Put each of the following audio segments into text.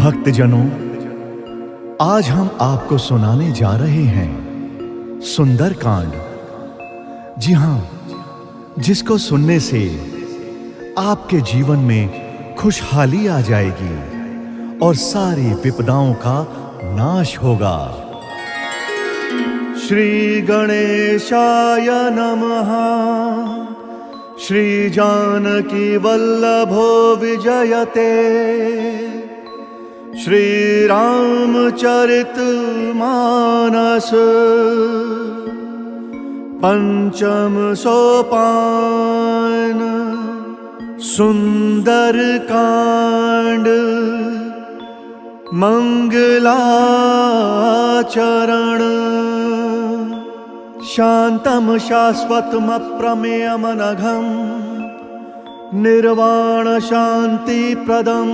भक्तजनों, आज हम आपको सुनाने जा रहे हैं सुंदरकांड। जी हां, जिसको सुनने से आपके जीवन में खुशहाली आ जाएगी और सारी विपदाओं का नाश होगा। श्री गणेशाय नमः। श्री जानकी वल्लभो विजयते। श्री रामचरित मानस पंचम सोपान। सुंदरकांड मंगलाचरण। शांतम शाश्वतम अप्रमेयम अनघम निर्वाण शांति प्रदम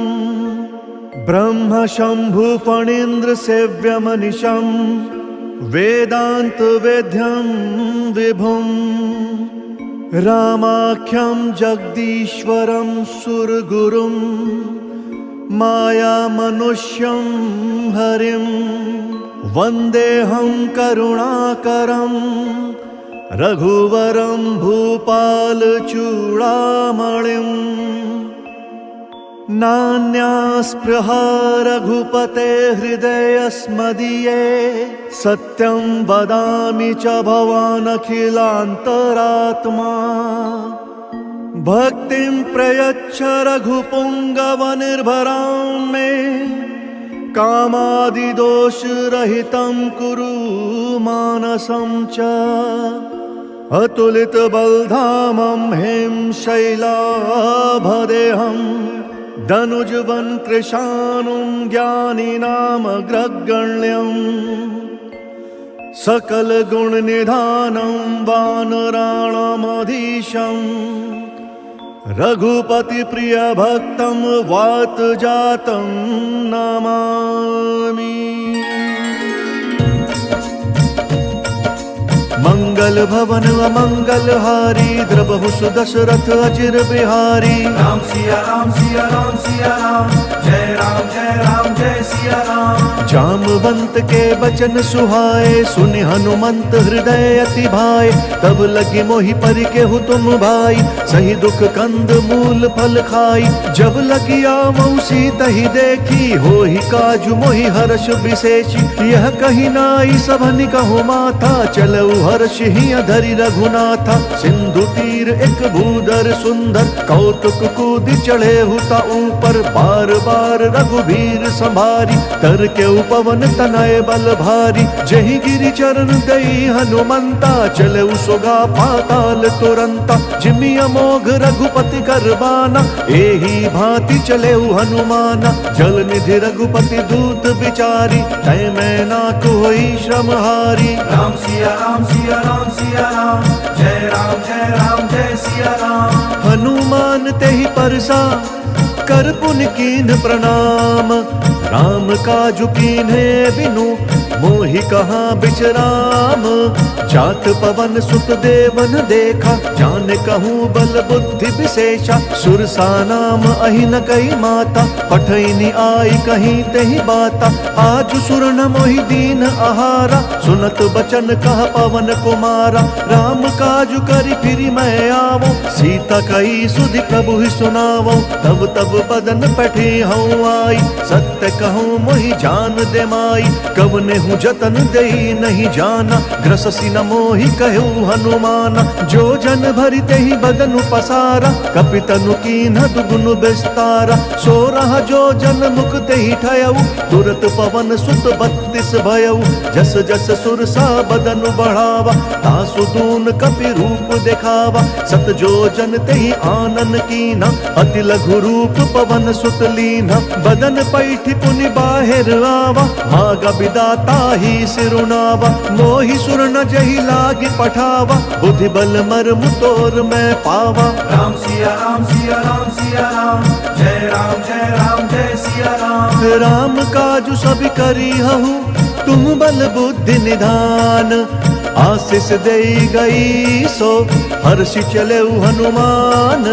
ब्रह्म शंभु फणीन्द्र सेव्यमनिशं वेदांत वेद्यं विभुं रामाख्यं जगदीश्वरं सुरगुरुं माया मनुष्यं हरिं वन्देऽहं करुणाकरं रघुवरं भूपाल चूड़ामणिं। नान्यास्पृहा रघुपते हृदयस्मदीये सत्यं वदामि च भवान् अखिलान्तरात्मा। भक्तिं प्रयच्छ रघुपुङ्गवनिर्भरां मे कामादिदोषरहितं कुरु मानसं च। अतुलितबलधामं हें शैलाभदेहं धनुजवन कृशानुं ज्ञानिनामग्रगण्यं। सकलगुणनिधानं वानराणामधीशं रघुपतिप्रियभक्तं वातजातं नमामि। मंगल भवन अमंगलहारी द्रबहु सुदशरथ अचिर बिहारी। राम सिया राम सिया राम सिया राम जय राम जय सिया राम। जामवंत के बचन सुहाए सुनि हनुमंत हृदय अति भाए। तब लगी मोहि परि केहु तुम भाई सही दुख कंद मूल फल खाई। जब लगी आवऊ सीतहि देखी होहि काजु मोहि हर्ष विशेषी। यह कही नाई सबनि कहु माथा चलऊ हर्ष ही धरि रघुनाथा। सिंधु तीर एक भूधर सुंदर कौतुक कूद चढ़े हुता ऊपर। बार बार रघुवीर संभारी तर के उपवन तनय बल भारी। जही गिरि चरण दई हनुमंता चले सोगा पाताल तुरंता। जिमि अमोघ रघुपति करबाना एही भांति चले हनुमाना। जल निधि रघुपति दूत बिचारी तय मैं ना कोई श्रम हारी। राम सिया राम सिया राम सिया राम जय राम जय सिया राम। हनुमान तेहि परसा कर पुन कीन्ह प्रणाम। राम काजु कीन्हे बिनु मोहि कहाँ बिचराम। जात पवन सुत देवन देखा जान कहूँ बल बुद्धि विशेषा। सुरसा नाम अहिन कई माता पठैनी आई कहीं तेहि बाता। आज सुर न मोहि दीन आहारा सुनत बचन कह पवन कुमारा। राम काजु करि फिरि मैं आवो सीता कई सुधि प्रभु ही सुनावो। तब तब बदन पठी हूँ आई सत्य कहूँ मोहि जान दे माई। कवने हूँ जतन देई नहीं जाना ग्रससी न मोहि कहूँ हनुमाना। जो जन भरि तेहि बदनु पसारा कपितनु कीन्ह दुगुनु विस्तारा। सो रहा जो जन मुख तेहि ठयऊ तुरत पवन सुत 32 भयऊ। जस जस सुरसा बदनु बढ़ावा तासु दून कपि रूप देखावा। सत जो जन तेहि आनन कीना अति लघु रूप पवन सुत लीना। बदन पैठि पुनि बाहिर आवा मागा विदाता ही सिरुनावा। मोहि सुर न जहि लागी पठावा बुद्धि बल मर्म तोर मैं पावा। राम सिया राम सिया राम सिया राम जय राम जय सिया राम। राम काजु सब करी हूँ तुम बल बुद्धि निधान। आशीष देई गई सो हर्षि चले हनुमान।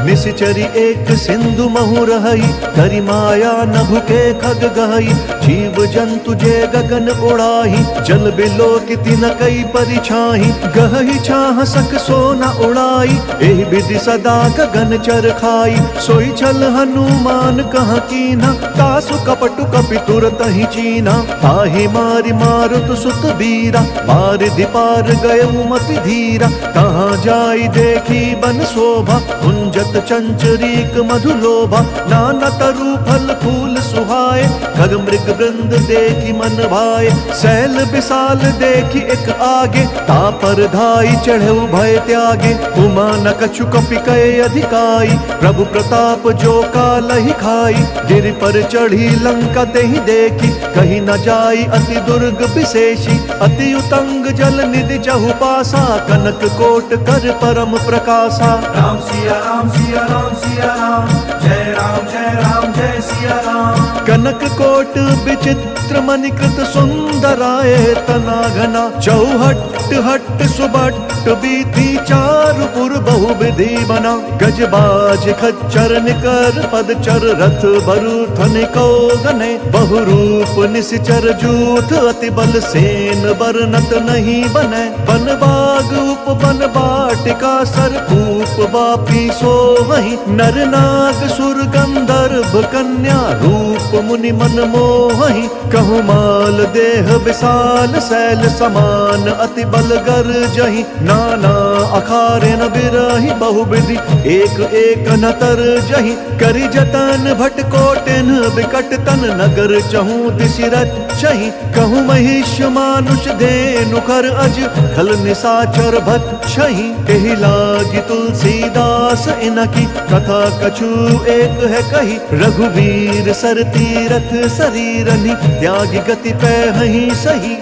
निश्चरी एक सिंधु महु रही, करी माया नभु के खग गहई। जीव जंतु जे गगन उड़ाही, जल बिलो किति न कई परिछाही। गहई छाह सक सो न उड़ाई, एहि विधि सदा गगन चर खाई। सोई छल हनुमान कहाँ कीना, तासु कपटु कपि तुरत ही चीना। ताहि मारि मारुत सुत बीरा, पार दिपार गयउ मति धीरा। कहाँ जाई देखी बन शोभा, कुंजत चंचरीक मधुलोभा। नाना तरु फल फूल सुहाए, खग मृग वृंद देखी मन भाए। सैल विशाल देखी एक आगे, तापर धाई चढ़े भय त्यागे। उमा न कछु कपि कहे अधिकाई, प्रभु प्रताप जो कालहि खाई। गिरि पर चढ़ी लंका तेहि देखी, कहीं न जाई अति दुर्ग विशेषी। अति उतंग जल निधि चहु पासा, कनक कोट कर परम प्रकाशा। राम सिया राम सिया राम सिया राम, जय राम जय सिया राम। कनक कोट विचित्र मणिकृत सुंदराय तना घना। चौहट हट सुबट बीती, चारु पुर बहु विधि बना। गजबाज खच्चर निकर पदचर, रथ बरु थनिको गने। बहुरूप निश्चर जूथ, अति बल सेन बरनत नहीं बने। बन बाग उप बन बाटिका, सरकूप बापी सोहहि। नर नाग सुर गंधर्व कन्या, रूप मुनि मन मोहहि। कहु माल देह विशाल, शैल समान अति बल गर्जहि। नाना अखारे न बिरहि, बहुविधि एक एक न तरजहि। करि जतन भट कोटिन बिकट तन, नगर चहु दिशि रचहि। कहु महिष मानुष धेनु खर अज, खल निशाचर भक्षहि। एहि लागी तुलसीदास इनकी, कथा कछु एक है कही। रघुवीर सर तीरथ शरीरनि, त्यागी गति पैहि सही।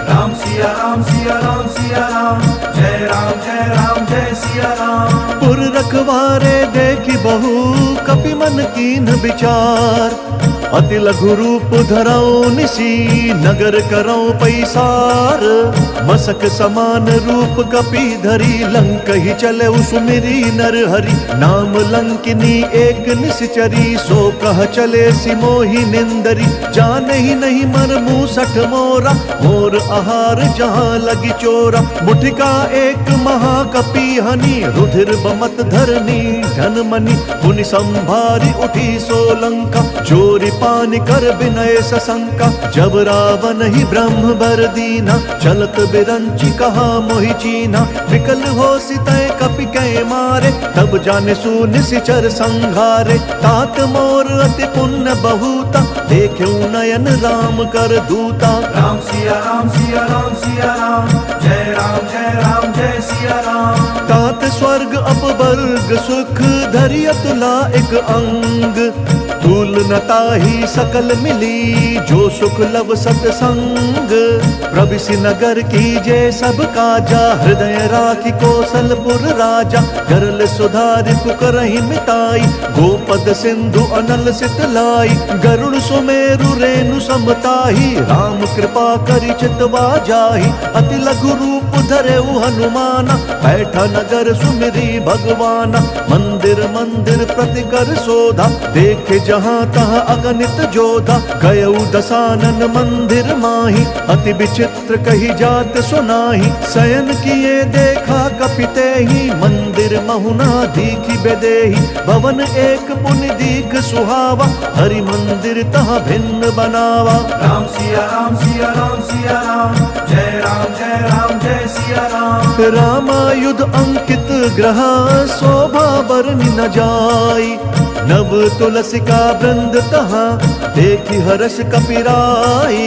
राम सिया राम सिया राम सिया राम, जय राम जय सिया राम। पुर रखवारे देखी बहु, कपि मन कीन विचार। अति लघु रूप धरऊ निसी, नगर करऊ पैसार। मसक समान रूप कपि धरी, लंक ही चले सुमिरी नर हरि। नाम लंकिनी एक निश्चरी, सो कह चले सिमोहि निंदरी। जान ही नहीं मर मूसठ मोरा, मोर आहार जहाँ लगी चोरा। मुठिका एक महाकपि हनि, रुधिर बमत धरनी धन मनि। मुनि संभारी उठी सोलंका, चोरी पानी कर विनय सशंका। जब रावण ही ब्रह्म बर दीना, चलत बिरंची कहा मोहि चीना। विकल हो सितय कपि कै मारे, तब जाने सुनिश्चर संघारे। तात मोर अति पुण्य बहुता, देख्यु नयन राम कर दूता। राम सिया राम सिया राम सिया राम, जय राम जय सिया राम। तात स्वर्ग अपवर्ग सुख, धरि अतुला एक अंग। तुल नताही सकल मिली, जो सुख लब सतसंग। प्रविशि नगर कीजे सब काजा, हृदय राखी कौशलपुर राजा। गरल सुधारि पुकरहि मिताई, गोपद सिंधु अनल सित लाई। गरुड़ सुमेरु रेणु समताही, राम कृपा करि चितवा जाहि। अति लघु रूप धरेउ हनुमाना, बैठा नगर सुमिरी भगवाना। मंदिर मंदिर प्रति कर शोधा, देखे जहाँ तहाँ अगणित जोधा। गयउ दसानन मंदिर माही, अति विचित्र कही जात सुनाही। शयन किए देखा कपिते ही, मंदिर महुना दीखी बेदेही। भवन एक पुनि दीख सुहावा, हरि मंदिर तहाँ भिन्न बनावा। राम सिया राम सिया राम सिया राम, जय राम जय सिया राम। रामायुध अंकित ग्रह, शोभा बरनि न जाई। नव तुलसिका वृंद तहाँ, देखी हर्ष कपिराई।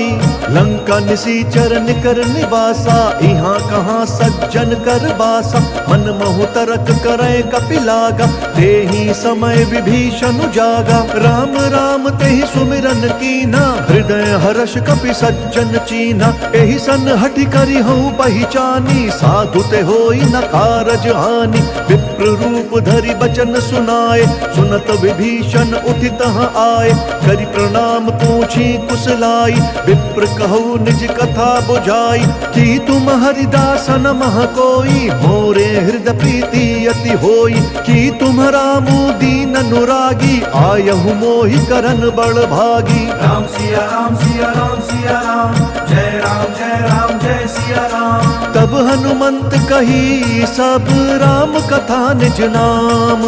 लंका निसीचर निकर निवासा, यहाँ कहाँ सज्जन कर बासा। मन महु तरक करे कपिलागा, तेहि समय विभीषण जागा। राम राम तेहि सुमिरन कीना, हृदय हर्ष कपि सज्जन चीना। एहि सन हठि करि हूँ पहिचानी, साधु ते होई न कारज हानि। विप्र रूप धरि बचन सुनाए, सुनत विभीषण उठि तहाँ आए। करि प्रणाम पूछी कुशलाई, विप्र कहु निज कथा बुझाई, कि तुम हरिदास न मह कोई, मोरे हृदय प्रीति अति होई। कि तुम रामु दीन अनुरागी, आयहु मोहि करन बड़ भागी। राम सिया राम सिया राम सिया राम, जय राम जय सिया राम। तब हनुमंत कही सब राम कथा निज नाम,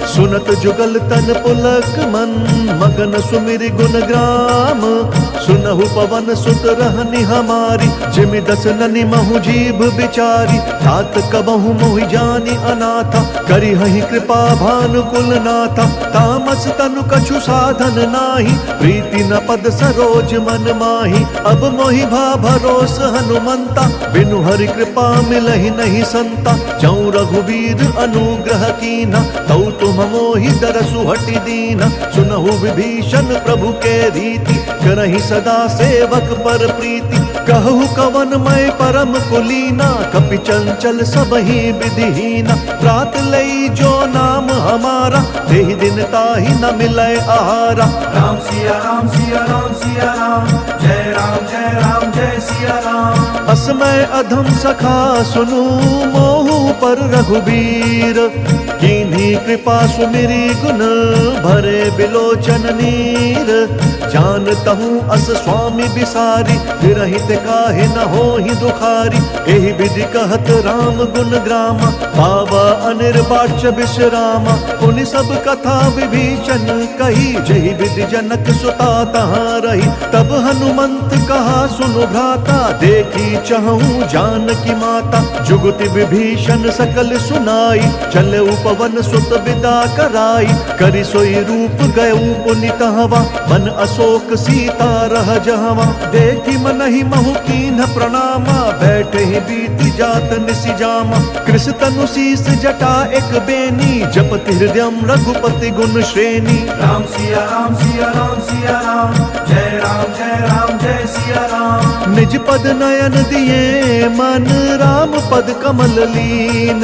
सुनत जुगल तन पुलक मन, मगन सुमिर गुण ग्राम। सुनहु पवन सुत रहनि हमारी, जिमि दस ननि महु जीभ बिचारी। तात कबहु मोहि जानि अनाथा, करिहहि कृपा भानुकुल नाथा। तामस तनु कछु साधन नाही, प्रीति न पद सरोज मन माही। अब मोहि भा भरोस हनुमंता, बिनु हरि कृपा मिलहि नहीं संता। जौं रघुबीर अनुग्रह कीना, तौ तुम मोहि दरसु हटि दीना। सुनहु विभीषण प्रभु के रीति, करहि सदा सेवक पर प्रीति। कहु कवन मैं परम कुलीना, कपि चंचल सबहि विधिहीना। प्रात लई जो नाम हमारा, तेहि दिन ताहि न मिलै आहारा। राम सिया राम सिया राम सिया राम, जय राम जय सिया राम। असमय अधम सखा सुनु, मोहु पर रघुबीर। कीन्ही कृपा सुमिरी गुण, भरे बिलोचन नीर। जानतहु अस स्वामी बिसारी, विरहित काहे न होहि दुखारी। एहि विधि कहत राम गुण ग्रामा, पावा अनिर्वाच्य विश्रामा। पुनि सब कथा विभीषण कही, जहि विधि जनक सुता तहाँ रही। तब हनुमंत कहा सुनु भ्राता, देखी चहूँ जानकी माता। जुगति विभीषण सकल सुनाई, चले पवन सुत विदा कराई। करि सोई रूप गयऊ पुनि तहवा, मन अशोक सीता रह जहवा। देखी मनहि महु कीन्ह प्रणामा, बैठे ही बीती जात निसि जामा। कृष तनु शीस जटा एक बेनी, जपति हृदयम रघुपति गुण श्रेणी। राम सिया राम सिया राम सिया राम, जय राम जय सिया राम। निज पद नयन दिए मन, राम पद कमल लीन।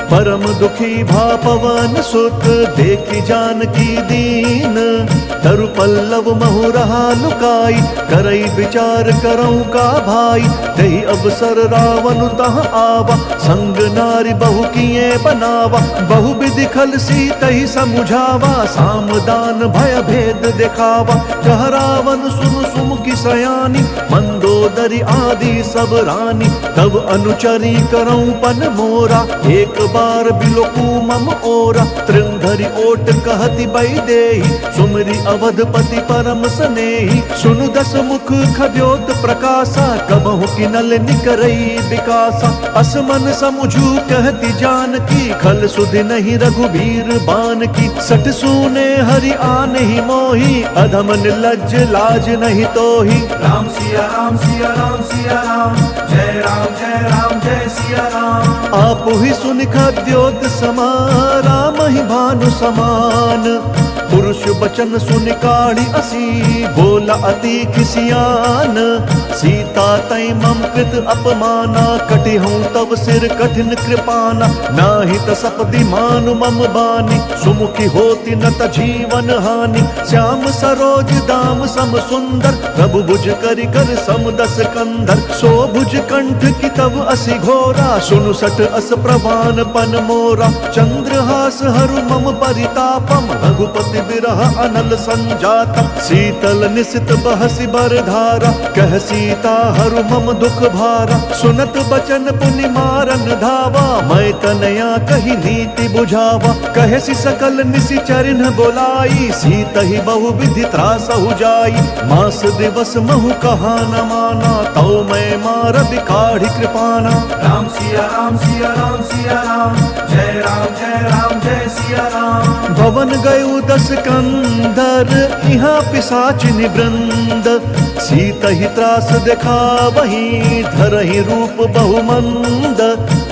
परम दुखी भा पवन सुत, देखी जानकी दीन। तरु पल्लव महु रहा लुकाई, करई विचार करऊं का भाई। तेहि अवसर रावण तह आवा, संग नारी बहु किए बनावा। बहु विधि खल सीतहि समुझावा, सामदान भय भेद दिखावा। कह रावण सुनु सुमुखी सयानी, मंदोदरी आदि सब रानी। तब अनुचरी करऊं पन मोरा, एक बार बिलोकू मम ओरा। तृंधरि ओट कहति बई देहि, सुमरि अवधपति परम स्नेही। सुनु दस मुख खद्योत प्रकाशा, कबहु किनल निकरई विकासा। असमन समुझू कहति जानकी, खल सुधि नहीं रघुबीर बान की। सठ सूने हरि आने ही मोही, अधम निर्लज्ज लाज नहीं तोही। राम सिया राम सिया राम सिया राम, जय राम जय सिया राम। आप ही सुन खद्योत समा, राम ही भानु समान। पुरुष बचन सुन काढ़ी असी, बोला अति खिसियान। सीता तई मम कृत अपमाना, कटि हूँ तब सिर कठिन कृपाना। नाहित सपदि मानु मम बानी, सुमुखी होती न त जीवन हानि। श्याम सरोज दाम सम सुंदर, प्रभु भुज करि कर सम दस कंधर। सो भुज कंठ की तब असि घोरा, सुनु सठ अस प्रवान पन मोरा। चंद्रहास हरु मम परितापम, रघुपति बिरह अनल संजातम। शीतल निशित बहसि बरधारा, कह सीता हरु मम दुख भारा। सुनत बचन पुनि मारन धावा, मैं तनया कही नीति बुझावा। कहसि सकल निसि चरिन बोलाई, सीत ही बहु विधि त्रासहु जाई। मास दिवस महु कहा न माना, तौ मैं मार बिकाढ़ी कृपाना। राम सिया राम सिया राम सिया राम, जय राम जय सिया राम। भवन गयु दस कंदर, यहाँ पिशाचिनि वृंद। सीत ही त्रास देखा वही, धरहि रूप बहुमंद।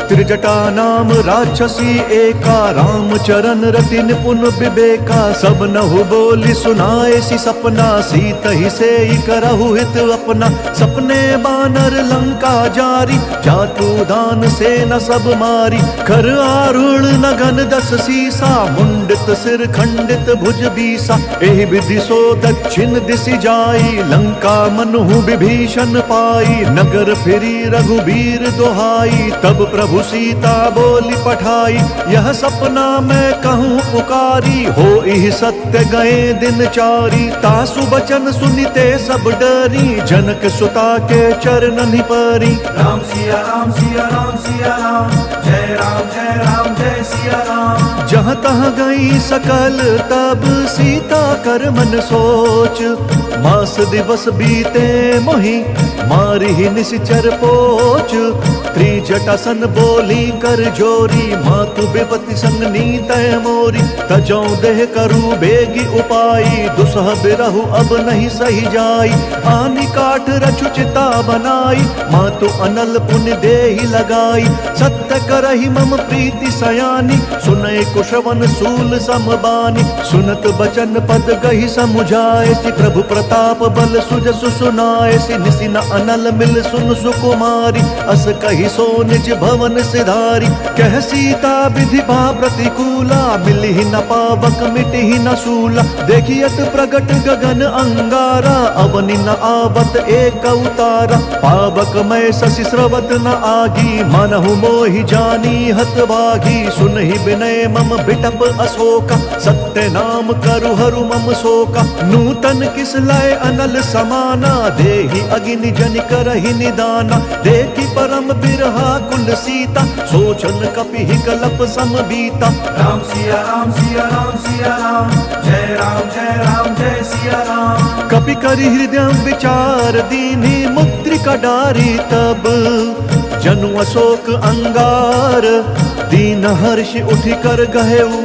त्रिजटा नाम राक्षसी एका, राम चरण रति निपुण विवेका। सब नहु बोली सुनाए सी सपना, सीत ही से करहु हित अपना। सपने बानर लंका जारी, जातु दान से न सब मारी। कर आरूढ़ नगन दस सीसा, मुंडित सिर खंडित भुज बीसा। एहि विधि सो दक्षिण दिशि जाई, लंका मनहु विभीषण पाई। नगर फिरी रघुबीर दोहाई, तब प्रभु सीता बोली पठाई। यह सपना मैं कहूँ पुकारी, हो इह सत्य गए दिन चारी। तासु बचन सुनिते सब डरी, जनक सुता के चरण परी। राम सिया राम सिया राम सिया राम, जय राम जय सिया राम। जहाँ तहाँ गई सकल तब सीता कर मन सोच। मास दिवस बीते मोहि, मारी ही निशिचर पोच। त्रिजटासन बोली कर जोरी, मातु विपति संग नीतय मोरी। तजौ देह करु बेगी उपाई, दुसह बिरहु अब नहीं सही जाई। आनी काठ रचु चिता बनाई, मातु अनल पुण्य देहि लगाई। सत्य करहि मम प्रीति सयानी, सुनय कुशवन सूल समबानी। सुनत बचन पद गहि समुझाए, सि प्रभु प्रताप बल सुजसु सुनाए। सि निसि न अनल मिल सुन सुकुमारी, अस कहि सो निज भवन सिधारी। कह सीता विधि भा प्रतिकूला, मिलहि न पावक मिटहि न शूला। देखियत प्रगट गगन अंगारा, अवनि न आवत एक अवतारा। पावक मैं शशि स्रवत न आगी, मनहु मोहि जानी हत भागी। सुनहि विनय मम बिटप अशोका, सत्य नाम करु हरु मम शोका। नूतन किस लय अनल समाना, देहि अगिनि जनि करहि निदाना। देखि परम बिरहा कुल सीता, सोचन कपिहि कलप सम बीता। राम सिया राम सिया राम सिया राम, जय राम जय सिया राम। कपि करि हृदय विचार दीन्हि, मुद्रिका डारी तब जनु अशोक अंगार। दीन हर्षि उठि कर गहेउ,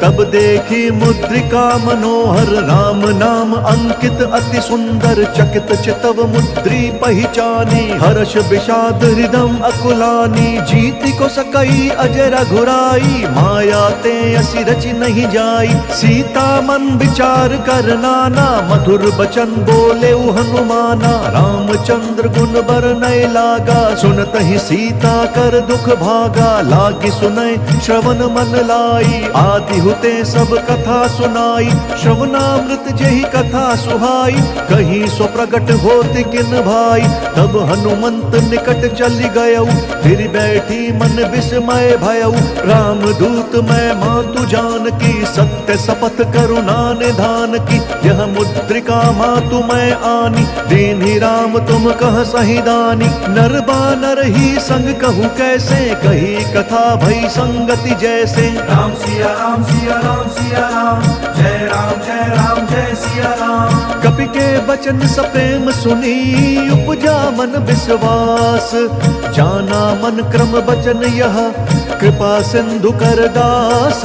तब देखी मुद्रिका मनोहर। राम नाम अंकित अति सुंदर, चकित चितव मुद्री पहचानी। हर्ष विषाद हृदय अकुलानी, जीति को सकई अजय रघुराई। माया ते असि रचि नहीं जाई, सीता मन विचार कर नाना। मधुर बचन बोले हनुमाना, रामचंद्र गुण बरनय लागा। सुनत ही सीता कर दुख भागा, लागी सुनय श्रवण मन लाई। आदि हुते सब कथा सुनाई, श्रवणामृत जेहि कथा सुहाई। कहीं सो प्रगट होति किन भाई, तब हनुमंत निकट चली गयऊ। फिर बैठी मन विस्मय भयऊ, राम दूत मैं मातु जानकी। सत्य शपथ करुणा निधान की, यह मुद्रिका मातु मैं आनी। दीन्हि राम तुम कह सही दानी, नर बानर ही संग कहूँ कैसे। कही कथा भई संगति जैसे। राम सिया राम सिया राम सिया राम, जय राम जय सिया राम। कपि के बचन सप्रेम सुनी, उपजा मन विश्वास। जाना मन क्रम बचन यह, कृपा सिंधु कर दास।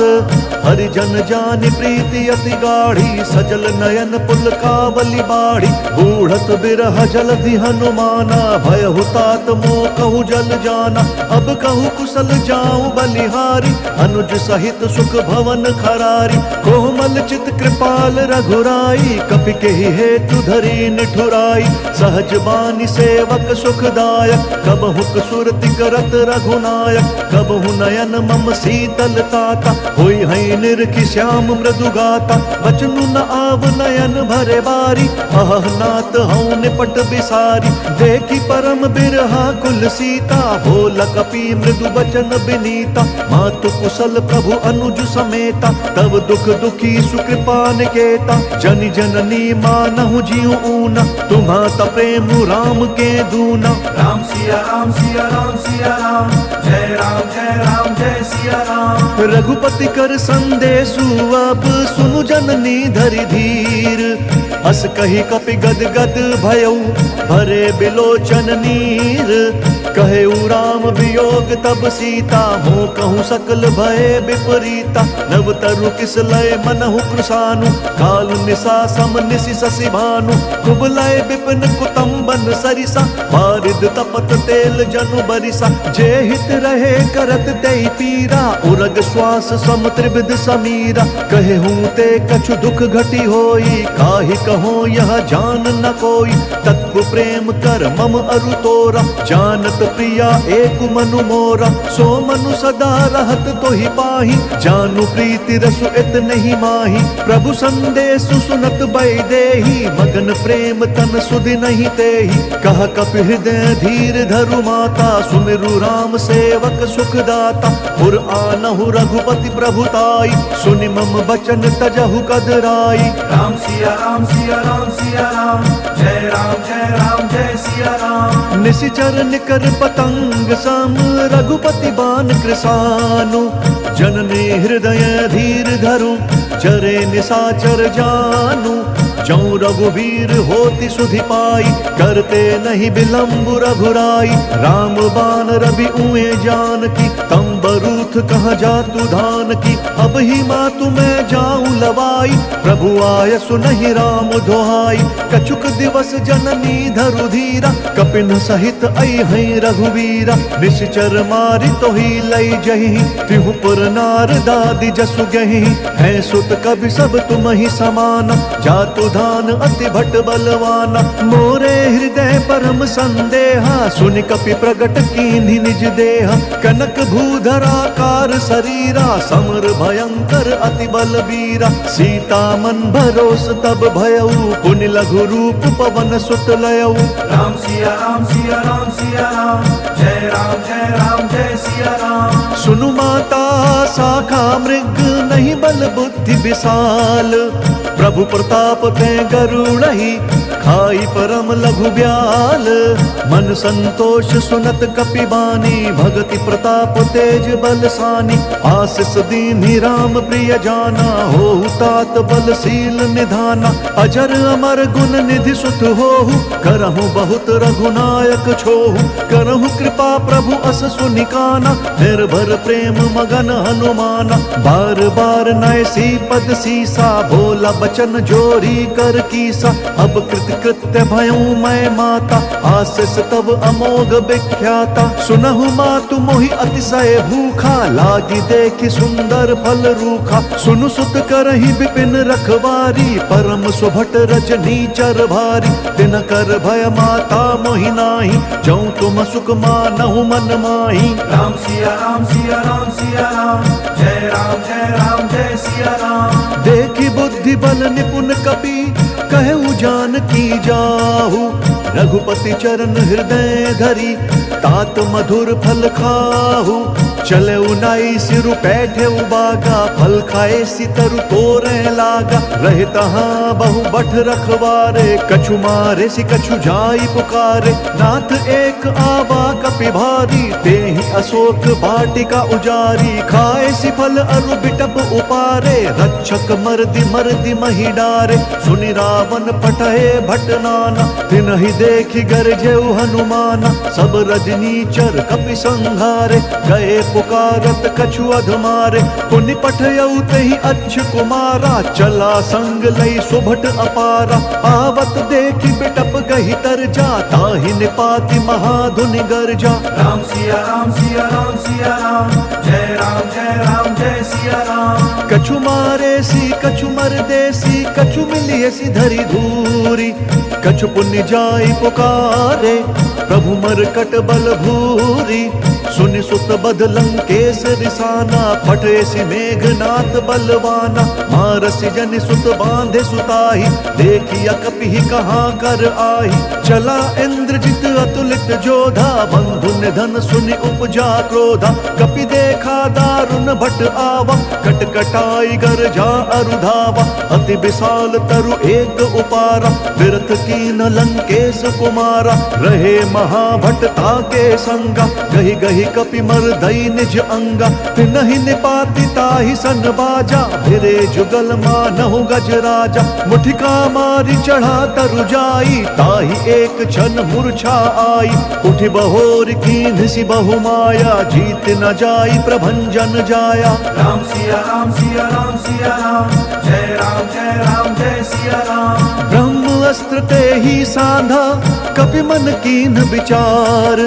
हरिजन जानि प्रीति अति गाढ़ी, सजल नयन पुलकावली बाढ़ी। बूढ़त बिरह जलधि हनुमाना, भयहु तात मोह कहु जल जाना। अब कहु कुशल जाऊं बलिहारी, अनुज सहित सुख भवन खरारी। कोमल चित कृपाल रघुराई, कपि के हेतु धरी निठुराई। सहज बानी सेवक सुखदायक, कबहु सुरति करत रघुनायक। कबहु नयन मम शीतल ताता, होई है निरखि श्याम मृदु गाता। बचनु न आव नयन भरे बारी, अह नाथ हऊँ निपट बिसारी। देखी परम बिरहा कुल सीता, बोल कपि मृदु बचन बिनीता। मातु कुशल प्रभु अनुज समेता, तब दुख दुखी सुकृपा निकेता। जनि जननी मानहु जिउ ऊना, तुम्हाता प्रेम राम के दूना। राम सिया राम सिया राम सिया राम, जय राम जय सिया राम। रघुपति कर संदेशु अब सुनु जननी धरि धीर। अस कही कपि गद गद भयऊ, भरे बिलोचन नीर। कहे राम वियोग तब सीता, मोह कहूँ सकल भय विपरीता। नव तरु किस लय मनहु कृशानु, काल निशा सम निशि शशि भानु। कुबलय विपिन कुतुम्बन सरिसा, बारिद तपत तेल जनु बरिसा। जे हित रहे करत तेहि पीरा, उरग श्वास सम त्रिविध समीरा। कहे हूँ ते कछु दुख घटी होई, काहि कहो यह जान न कोई। तत्व प्रेम कर मम अरु तोरा, जानत प्रिया एक मनु मोरा। सो मनु सदा रहत तोहि पाहि, जानु प्रीति रसु इत नहीं माही। प्रभु संदेश सुनत बैदेही, मगन प्रेम तन सुधि नहीं तेहि। कह कपि हृदय धीर धरु माता, सुमिरु राम सेवक सुखदाता। पुर आनहु रघुपति प्रभुताई, सुनि मम बचन तजहु कदराई। राम सिया राम सिया राम सिया राम, जय राम जय सिया राम। निशिचर निकर पतंग सम, रघुपति बान कृसानु। जननी हृदय धीर धरु, चरे निशाचर जानु। जौ रघुवीर होति सुधि पाई, करते नहीं विलंब रघुराई। राम बान रवि उए जानकी, तम बरूथ कहाँ जातु धान की। अब ही मातु मैं जाऊं लवाई, प्रभु आय सुनहि राम दोहाई। कछुक दिवस जननी धरु धीरा, कपिन सहित अइहै रघुवीरा। निश्चर मारि तोहि लई जहि, तिहु पुर नार दादि जसु गहि। है सुत कवि सब तुम ही समाना, जातु धान अति भट बलवाना। मोरे हृदय परम संदेहा, सुनि कपि प्रगट कीन्हि निज देहा। कनक भूधराकार शरीरा, समर भयंकर अति बलबीरा। सीता मन भरोस तब भयऊ, पुनि लघु रूप पवन सुत लयऊ। राम सिया राम सिया राम सिया राम, जय राम जय सिया राम। सुनु माता शाखा मृग, नहीं बल बुद्धि विशाल। प्रभु प्रताप ते गरुड़हि, खाई परम लघु ब्याल। मन संतोष सुनत कपि बानी, भगति प्रताप तेज बलसानी। आशीष दीन्हि राम प्रिय जाना, होहु तात बलशील निधाना। अजर अमर गुण निधि सुत होहु, करहु बहुत रघुनायक छोहु। करहु कृपा प्रभु अस सुनिकाना, निर्भर प्रेम मगन हनुमाना। बार बार नयसी पद सीसा, बोला बचन जोरी कर कीसा। अब कृत्य भयऊ मैं माता, आशीष तब अमोघ विख्याता। सुनहु मातु मोहि अतिशय भूखा, लागी देखि सुंदर फल रूखा। सुनु सुत करहि विपिन रखवारी, परम सुभट रजनी चर भारी। तिन कर भय माता मोहि नाही, जौ तुम सुख मानहु मन माही। राम सिया राम सिया राम सिया राम, जय राम जय सिया राम। देखि बुद्धि बल निपुण कपि, कहु जानकी जाहु। रघुपति चरण हृदय धरी, तात मधुर फल खाहु। चले उनाई सिरु पैठे उबागा, फल खाए सितरु तोरे लागा। रहे तहाँ बहु बठ रखवारे, कछु मारे सि कछु जाई पुकारे। नाथ एक आवा कपि भारी, तेहि अशोक वाटिका उजारी। खाए सि फल अरु बिटप उपारे, रक्षक मर्दि महि डारे। सुनि रावण पठए भट नाना, तिनहि देखि गरजेउ हनुमाना। सब रजनीचर कपि संघारे, गए पुकारत कछु अधमारे। पुनि पठयऊ तेहि अच्छ कुमारा, चला संग लई सुभट अपारा। आवत देखि बिटप गहि तरजा, ताहि निपाति महाधुनि गर्जा। राम सिया राम सिया राम सिया राम, जय राम जय सिया राम। कछु मारे सी कछु मरदेसी, कछु मिलियसी धरि धूरी। कछु पुण्य जाई पुकारे, प्रभु मरकट बल भूरी। सुनि सुत बद लंकेश रिसाना, पठेसि मेघनाथ बलवाना। मारसि जनि सुत बांधे सुताही, देखिया कपि कहाँ कर आही। चला इंद्रजित अतुलित जोधा, बंधु निधन सुनि उपजा क्रोधा। कपि देखा दारुण भट आवा, कटकटाई गरजा अरुधावा। अति विशाल तरु एक उपारा, विरथ कीन लंकेश कुमारा। रहे महाभट ताके संगा, गहि गहि कपि मर्दई निज अंगा, तिनहि निपाति ताहि सन बाजा, भिरे जुगल मानहु गज राजा। मुठिका मारी चढ़ा तरु जाई, ताहि एक क्षण मूर्छा आई। उठि बहोर कीन्ह सि बहु माया, जीत न जाई प्रभंजन जाया। राम सिया राम सिया राम सिया राम, जय राम जय सिया राम। ब्रह्म अस्त्र ते ही साधा, कपि मन कीन्ह विचार।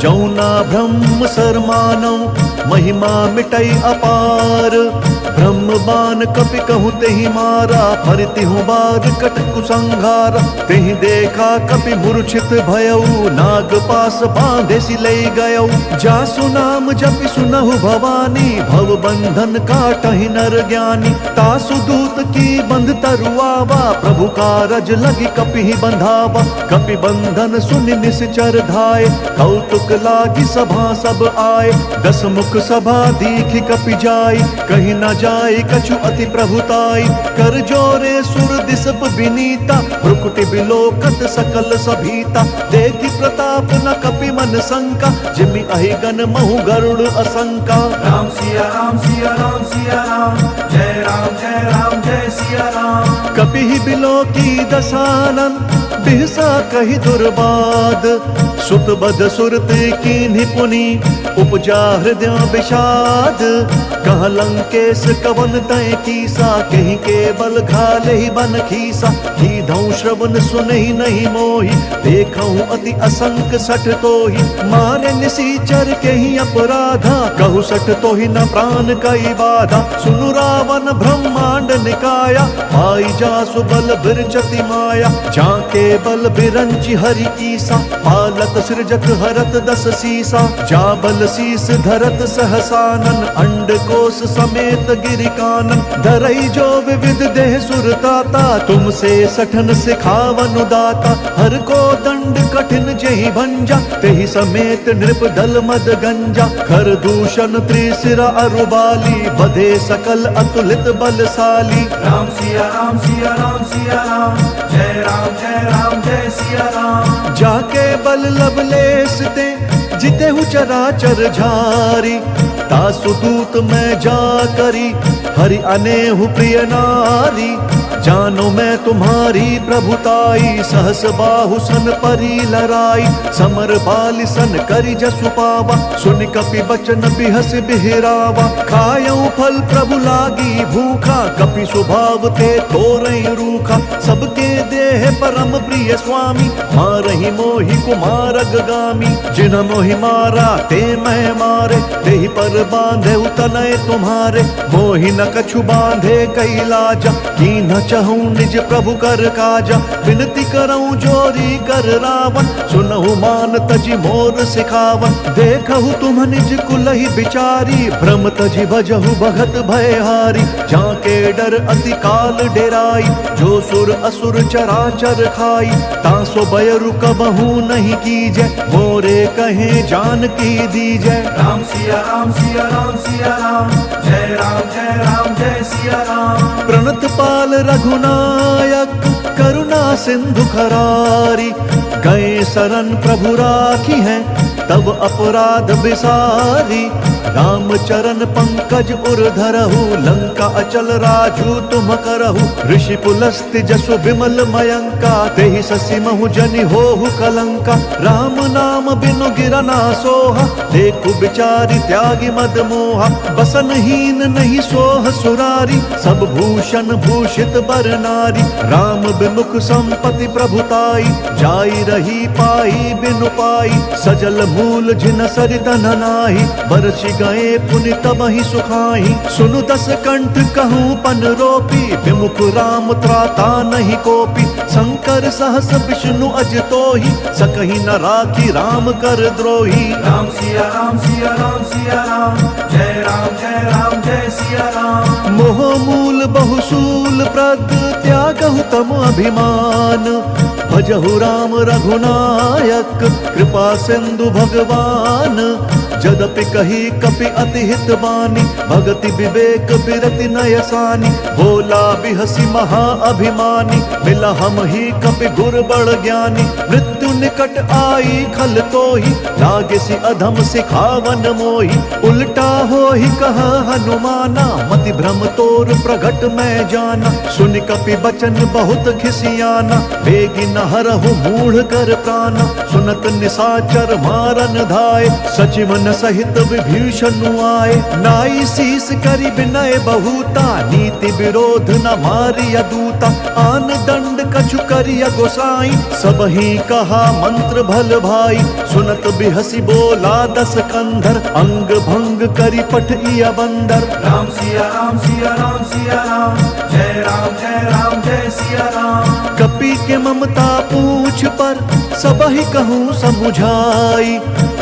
जौना ब्रह्म सर मानौ, महिमा मिटई अपार। ब्रह्म बाण कपि कहूँ तेहि मारा, फरतिहु बार कट कुसंहारा। तेहि देखा कपि मूर्छित भयऊ, नाग पास बांधे सि लई गयऊ। जासु नाम जपि सुनहु भवानी, भव बंधन काटहि नर ज्ञानी। तासु दूत की बंध तरुआवा, प्रभु कारज लगी कपि बंधावा। कपि बंधन सुनि निश्चर धाय, कौतुक लागी सभा सब आए। दस मुख सभा दीखि कपि जाई, कहीं न जाई कछु अति प्रभुताई। कर जोरे सुर दिसप विनीता, भ्रुकुटि बिलोकत सकल सभीता। देखि प्रताप न कपि मन शंका, जिमि अहि गण महु गरुड़ असंका। राम सिया राम सिया राम सिया राम, जय राम जय सिया राम। कपि बिलोकी दसानन, बिहसा कहि दुर्बाद। सुत बद सुरत कीन्हि पुनि, उपजा हृदय विषाद। कह लंकेश कवन तय कीसा, कहीं केवल घाले ही बन खीसा। कीधौ श्रवण सुनहि नहीं मोहि, देखऊँ अति असंक सठ तोहि। मारे निसीचर केहि अपराधा, कहु सठ तोहि न प्राण कई बाधा। सुनु रावण ब्रह्मांड निकाया, पाई जासु बल बिरचति माया। जाके बल बिरंचि हरि ईसा, पालत सृजत हरत दस सीसा। जा बल शीस धरत सहसानन, अंड कोश समेत गिरि कानन। धरई जो विविध देह सुरताता, तुमसे सठन सिखावन दाता। हर को दंड कठिन जेहि भंजा, तेहि समेत नृप दल मद गंजा। खर दूषण त्रिशिरा अरुबाली, बधे सकल अतुलित बलशाली। राम सिया राम सिया राम सिया राम, जय राम जय सिया राम। जाके बल लवलेस ते, जितेहु चराचर झारी। तासु दूत मैं जा करी, हरि अनेहु प्रिय नारी। जानो मैं तुम्हारी प्रभुताई, सहस बाहु सन परी लराई। समर बालि सन करि जसु पावा, सुन कपि बचन बिहस बिहरावा। खायऊ फल प्रभु लागी भूखा, कपि स्वभाव ते तोरई रूखा। सबके देह परम प्रिय स्वामी, मारहि मोहि कुमार अगगामी। जिन मोहि मारा ते मैं मारे, तेहि पर बांधे तनय तुम्हारे। मोहि न कछु बांधे कैलाजा, कीन्ह चहूँ निज प्रभु कर काजा। विनती करऊँ जोरी कर रावण, सुनहु मान तजि मोर सिखावन। देखहु तुम निज कुलहि बिचारी, भ्रम तजि भजहु भगत भयहारी। जाके डर अति काल डेराई, जो सुर असुर चराचर खाई। तासो बयरु कबहू नहीं कीजै, मोरे कहे जान की दीजै। राम सिया राम सिया राम सिया राम, जय राम जय सिया राम। प्रणत पाल रघुनायक, करुणा सिंधु खरारी। गए शरण प्रभु राखी हैं, तब अपराध बिसारी। राम चरण पंकज उर धरहु, लंका अचल राजू तुम करहु। ऋषि पुलस्त्य जसु विमल मयंका, तेहि ससि महु जनि होहु कलंका। राम नाम बिनु गिरना सोहा, देखु बिचारी त्यागी मद मोहा। बसनहीन नहीं सोह सुरारी, सब भूषण भूषित बर नारी। राम बिमुख संपति प्रभुताई, जाई रही पाई बिनु पाई। सजल मूल जिन सरित नाही, बरसि गए पुनि तबहि सुखाई। सुनु दस कंठ कहूँ पन रोपी, विमुख राम त्राता नहीं कोपी। शंकर सहस विष्णु अज तोहि, सकहि न राखी राम कर द्रोही। राम सिया राम सिया राम सिया राम, जय राम जय सिया राम। मोह मूल बहुसूल प्रद, त्यागहु तम अभिमान। भजहु राम रघुनायक, कृपा सिंधु भगवान। जदपि कही कपि अति हित बानी, भगति विवेक बिरति नयसानी। बोला बिहसी महा अभिमानी, मिला हम ही कपि गुर बड़ ज्ञानी। मृत्यु निकट आई खल तोहि, लागे सी अधम सिखावन मोहि। उल्टा हो ही कहा हनुमाना, मति भ्रम तोर प्रगट मैं जाना। सुनि कपि बचन बहुत खिसियाना, बेगी न हरहु मूढ़ कर प्राणा। सुनत निशाचर मारन धाय, सचिवन सहित विभीषण आए। नाई शीस करि विनय बहुता, नीति विरोध न मारिय दूता। आन दंड कछु करिय गोसाई, सबहि कहा मंत्र भल भाई। सुनत बिहसी बोला दस कंधर, अंग भंग करि पठिय बंदर। राम सिया राम सिया राम सिया राम, जय राम जय सिया राम। कपि के ममता पूछ पर, सबहि कहूँ समुझाई।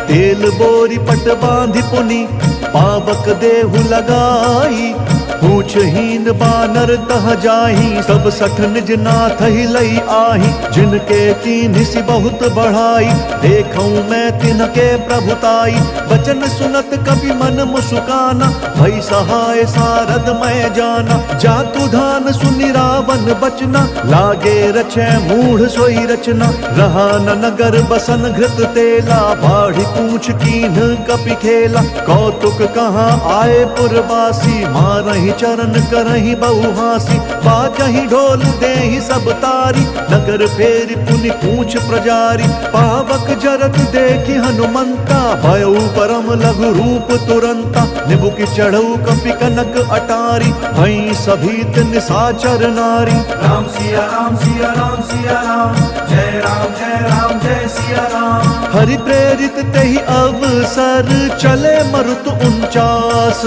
तेल बोरी पट बांधि पुनि, पावक देहु लगाई। पूछहीन बानर तह जाही, सब सठ निज नाथ ही लई आही। जिनके कीन्हि सि बहुत बढ़ाई, देखऊं मैं तिनके प्रभुताई। बचन सुनत कपि मन मुसुकाना, भई सहाय सारद मैं जाना। जातु धान सुनि रावण बचना, लागे रचै मूढ़ सोई रचना। रहा न नगर बसन घृत तेला, बाढ़ी पूछ कीन्ह कपि खेला। कौतुक कहाँ आए पुरवासी, मारहि चरण करहि बहुहासी। बाजहि ढोल देहि सब तारी, नगर फेरि पुनि पूछ प्रजारी। पावक जरत देखि हनुमंता, भयउ परम लघु रूप तुरंता। निबुकि चढ़ऊ कपि कनक अटारी, भई सभीत निशाचर नारी। राम सिया राम सिया राम सिया राम, जय राम जय सिया राम। हरि प्रेरित तेहि अवसर, चले मरुत 49।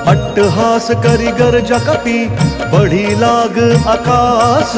अट्टहास करि गर्ज कपि, बढ़ी लाग आकाश।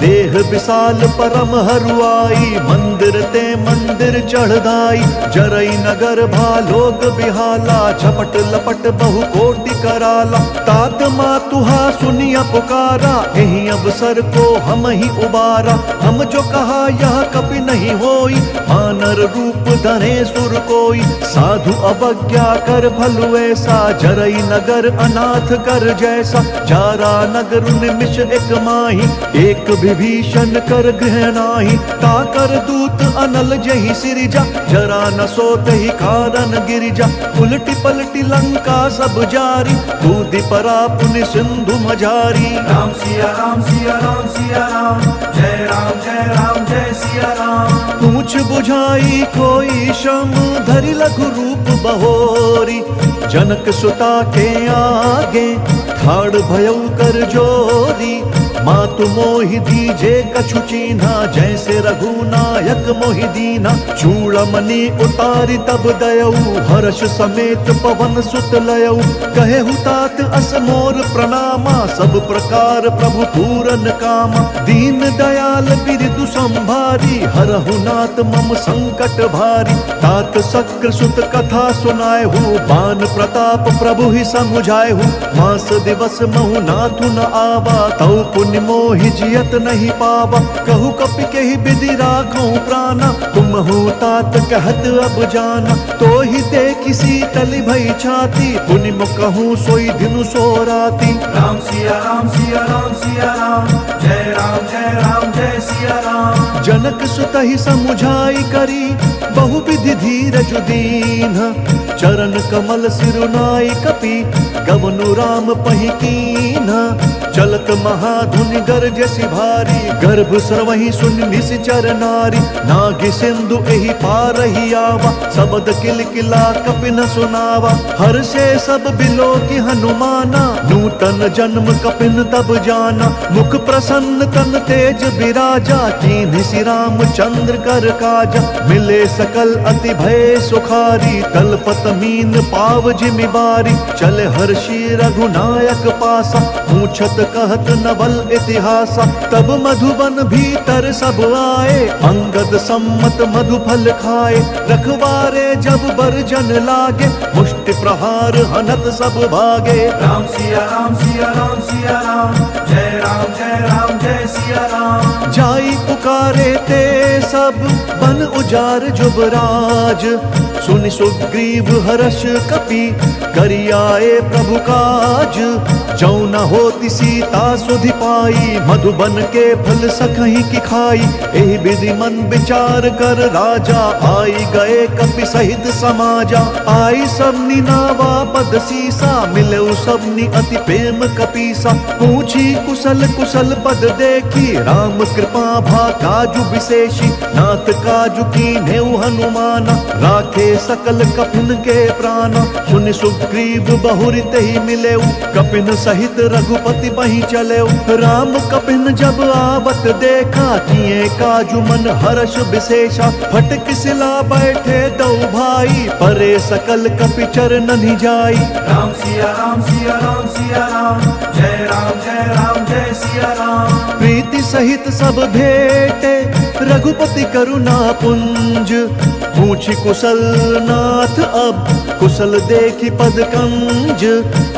देह विशाल परम हरुआई, मंदिर ते मंदिर चढ़दाई। जरई नगर भालोग बिहाला, झपट लपट बहु कोटि कराला। तात मातुहा सुनिया पुकारा, एहि अवसर को हम ही उबारा। हम जो कहा यह कपि नहीं होई, मानर रूप धरे सुर कोई। साधु अवज्ञा कर भलु ऐसा, जरई नगर अनाथ कर जैसा। जारा नगर निमिष एक माही, एक विभीषण कर गृह नाही। ताकर दूत अनल जहि सिरिजा, जरा न सोतहि कारण गिरिजा। उलटी पलटी लंका सब जारी, दूधि परा पुनि सिंधु मझारी। राम सिया राम सिया राम सिया राम, जय राम जय सिया राम। पूछ बुझाई कोई श्रम, धरि लघु रूप बहोरी। जनक सुता के आगे, ठाड़ भयउ कर जोरी। मातु मोहि दीजे कछु चीन्हा, जैसे रघुनायक मोहि दीना। चूड़मणि उतारी तब दयऊ, हर्ष समेत पवन सुत लयऊ। कहे हुतात अस मोर प्रणामा, सब प्रकार प्रभु पूरन कामा। दीन दयाल बिरदु संभारी, हरहु नाथ मम संकट भारी। तात शक्र सुत कथा सुनाए हूँ, बान प्रताप प्रभु ही समुझाए हूँ। मास दिवस महु नाथु न आवा, तऊ पुण्य मोहि जियत नहीं पावा। कहु कपि के ही विधि राखूं प्राणा, तुम हो तात कहत अब जाना। तो ही देखि शीतल भई छाती, पुनि कहूँ सोई दिनु सो राती। राम सिया राम सिया राम सिया राम, जय राम जय सिया राम। जनक सुत ही समुझाई करी, बहु विधि धीरज दीन। चरण कमल सिरुनाई कपि, गवनु राम पहि कीन्हा। चलत महाधुनि गरजसि भारी, गर्भ स्रवहि सुनि निश्चर नारी। नागि सिंधु एहि पारहि आवा, सबद किलकिला कपि न सुनावा। हर्षे सब बिलोकि हनुमाना, नूतन जन्म कपिन तब जाना। मुख प्रसन्न तन तेज बिराजा, कीन्हि सि रामचंद्र कर काजा। मिले सकल अति भय सुखारी, तलपत मीन पाव जिमि बारी। चले हर्षि रघुनायक पासा, पूछत कहत नवल इतिहासा। तब मधुबन भीतर सब आए, अंगद सम्मत मधु फल खाए। रखवारे जब बरजन लागे, मुष्टि प्रहार हनत सब भागे। राम सिया राम सिया राम सिया राम, जय राम जय सिया राम। जाई पुकारे ते सब, बन उजार जुबराज। सुनि सुग्रीव हर्ष कपि करि आए प्रभु काज। जौ न होती सीता सुधि पाई मधुबन के फल सखहि की खाई। एहि विधि मन विचार कर राजा आई गए कपि सहित समाजा। आई सबनी नावा पद सीसा मिले सबनी अति प्रेम कपीसा। पूछी कुशल कुशल पद देखी राम कृपा भा काजु विशेषी। नाथ काजु कीन्हेउ हनुमाना राखे सकल कपिन के प्राणा। सुनि सुग्रीव बहुरि तेहि मिलेउ कपिन सहित रघुपति बहि चलेउ। राम कपिन जब आवत देखा किए काजु मन हर्ष विशेषा। फटक सिला बैठे दो भाई परे सकल कपि चरणनि जाई। राम सिया राम सिया राम सिया राम जय राम जय राम जय सिया राम। प्रीति सहित सब भेटे रघुपति करुणा पुंज। पूछी कुशल नाथ अब कुशल देखी पद कंज।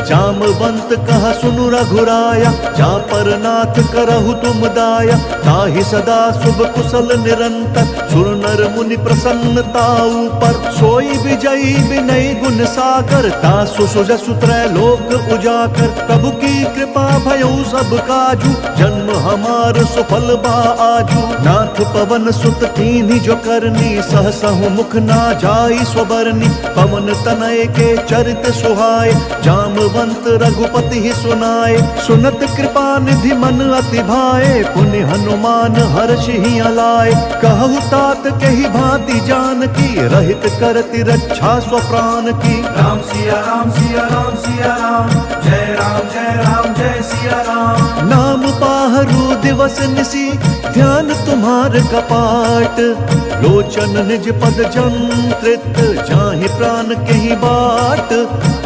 जामवंत कहा सुनु रघुराया जा पर नाथ करहु तुम दाया। ताहि सदा शुभ कुशल निरंतर सुर नर मुनि प्रसन्नता ऊपर। सोई विजयी विनय गुण सागर तासु सुजसु त्रैलोक उजाकर। प्रभु की कृपा भयउ सब काजू जन्म हमार सुफल बा आजू। नाथ पवन सुत कीन्ही जो करनी सहसहु मुख ना जाई स्वबरनी। पवन तनय के चरित सुहाए जामवंत रघुपति ही सुनाए। सुनत कृपा निधि मन अति भाए पुनि हनुमान हर्ष ही अलाए। कहु तात कही भांति जानकी रहित करति रक्षा स्वप्राण की। राम सिया राम सिया राम सिया राम जय राम जय सिया राम। नाम पाहरु दिवस निसी ध्यान तुम्हार कपाट। लोचन निज पद जंत्रित जाहि प्राण कही बाट।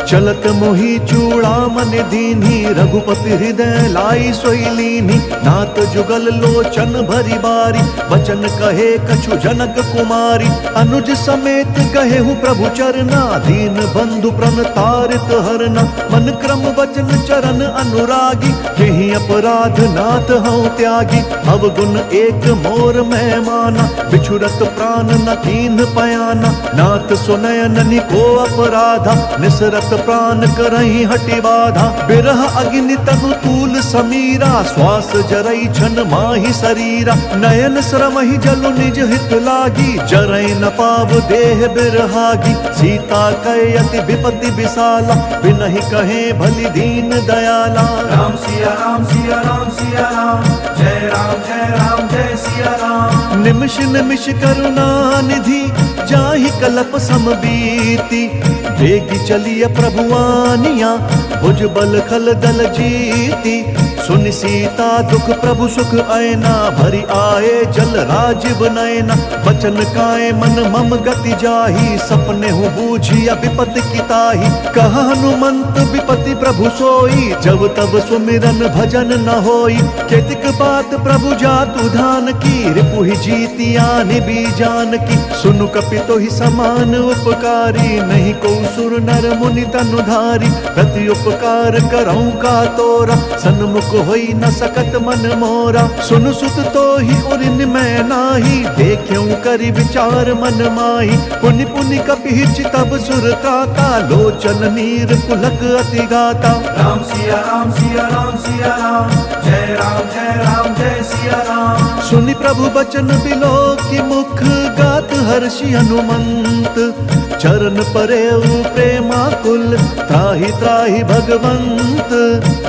चलत मोहि चूड़ामन दीन्ही रघुपति हृदय लाई सोई लीन्ही। नाथ जुगल लोचन भरी बारी वचन कहे कछु जनक कुमारी। अनुज समेत गहेहु प्रभु चरना दीन बंधु प्रण तारित हरना। मन क्रम वचन चरण अनुरागी केहि अपराध नाथ हऊँ त्यागी। अवगुण एक मोर मैं माना बिछुरत प्राण न कीन्ह पयाना। नाथ सुनयन को अपराधा निसरत प्राण करहि हटि बाधा। बिरह अग्नि तनु तूल समीरा श्वास जरई छन माहि शरीरा। नयन श्रमहि जलु निज हित लागी जरई न पाव देह बिरहागी। सीता कहे अति विपति विशाला बिनहि कहे भली दीन दयाला। राम सिया राम सिया राम सिया राम जय राम जय सिया राम। निमिष निमिष करुणा निधि जाहि कलप समबीति। बेगी चलिय प्रभुआनिया भुज बल खल दल जीती। सुनि सीता दुख प्रभु सुख ऐना भरी आए जल राजीव नयना। बचन काए मन मम गति जाही सपने हूँ बूझिया विपत की ताही। कहा हनुमंत विपति प्रभु सोई जब तब सुमिरन भजन न होई। केतिक बात प्रभु जातु धान की रिपुहि जीतिया निबी जान की। सुनु कपितो ही समान उपकारी नहीं को सुर नर मुनि तनुधारी। प्रति उपकार करऊं का तोरा सन्मुख होई न सकत मन मोरा। सुन सुत तो ही उरिन मैं नाही देख्यूं करि विचार मन माही। पुनि पुनि कपि तब सुर त्राता लोचन नीर पुलक अति गाता। राम सिया राम सिया राम सिया राम जय राम जय सिया राम। सुनि प्रभु बचन बिलो की मुख गात हर्षि हनुमंत। चरण परेउ प्रेमाकुल त्राहि त्राहि भगवंत।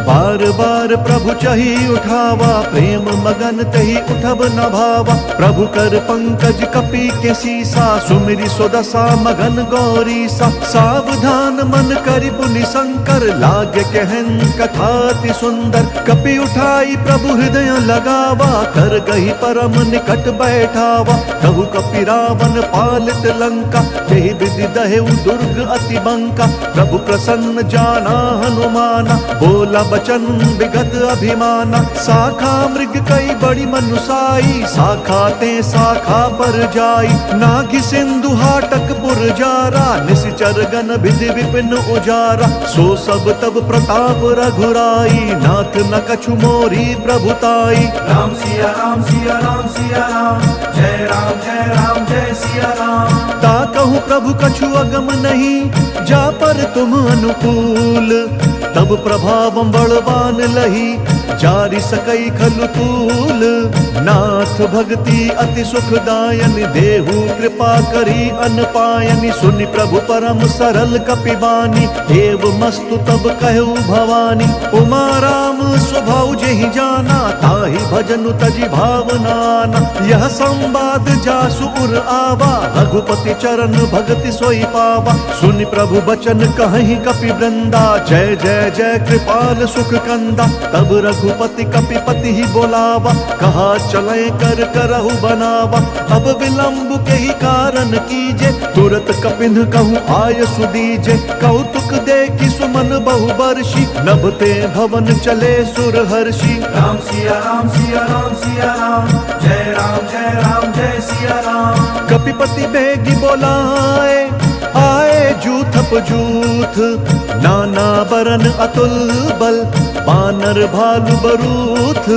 बार बार प्रभु चही उठावा प्रेम मगन तही उठब न भावा। प्रभु कर पंकज कपि के सीसा सुमिरि सुदशा मगन गौरीसा। सावधान मन करि पुनि शंकर लागे कहन कथाति सुंदर। कपि उठाई प्रभु हृदय लगावा कर गही परम निकट बैठावा। कहु कपि रावण पालित लंका तेहि विधि दहेउ दुर्ग अति बंका। प्रभु प्रसन्न जाना हनुमाना बोला बचन विगत अभिमाना। शाखा मृग कई बड़ी मनुसाई शाखा ते शाखा पर जाई। नागि सिंधु हाटक पुर जारा निशिचर गण विधि विपिन उजारा। सो सब तब प्रताप रघुराई नाथ न कछु मोरी प्रभुताई। राम सिया राम सिया राम सिया राम जय राम जय सिया राम। ता कहूँ प्रभु कछु अगम नहीं, जा पर तुम अनुकूल। तब प्रभावम बलवान लही, जारि सकई खलु तूल। नाथ भक्ति अति सुखदायन, देहु कृपा करी अनपायनि। सुनि प्रभु परम सरल कपिबानी, एव मस्तु तब कहु भवानी। उमा राम स्वभाव जेहि जाना, ताहि भजनु तजि भावनाना। यह संवाद जासु उर आवा, रघुपति चरण भगति सोई पावा। सुनि प्रभु बचन कहि कपि वृंदा, जय जय जय कृपाल सुख कंदा। तब रघुपति कपिपति ही बोलावा, कहा चले कर करहु बनावा। अब विलंब के ही कारण कीजे, तुरत कपिन कहूँ आय सुदीजे। कौतुक देखि सुमन बहु बर्षि, नभते भवन चले सुर हर्षि। राम सिया राम सिया राम सिया राम, जय राम जय सिया राम। कपिपति बेगी बोलाए, आए जूथप जूथ। नाना बरन अतुल बल, बानर भालु बरूथ।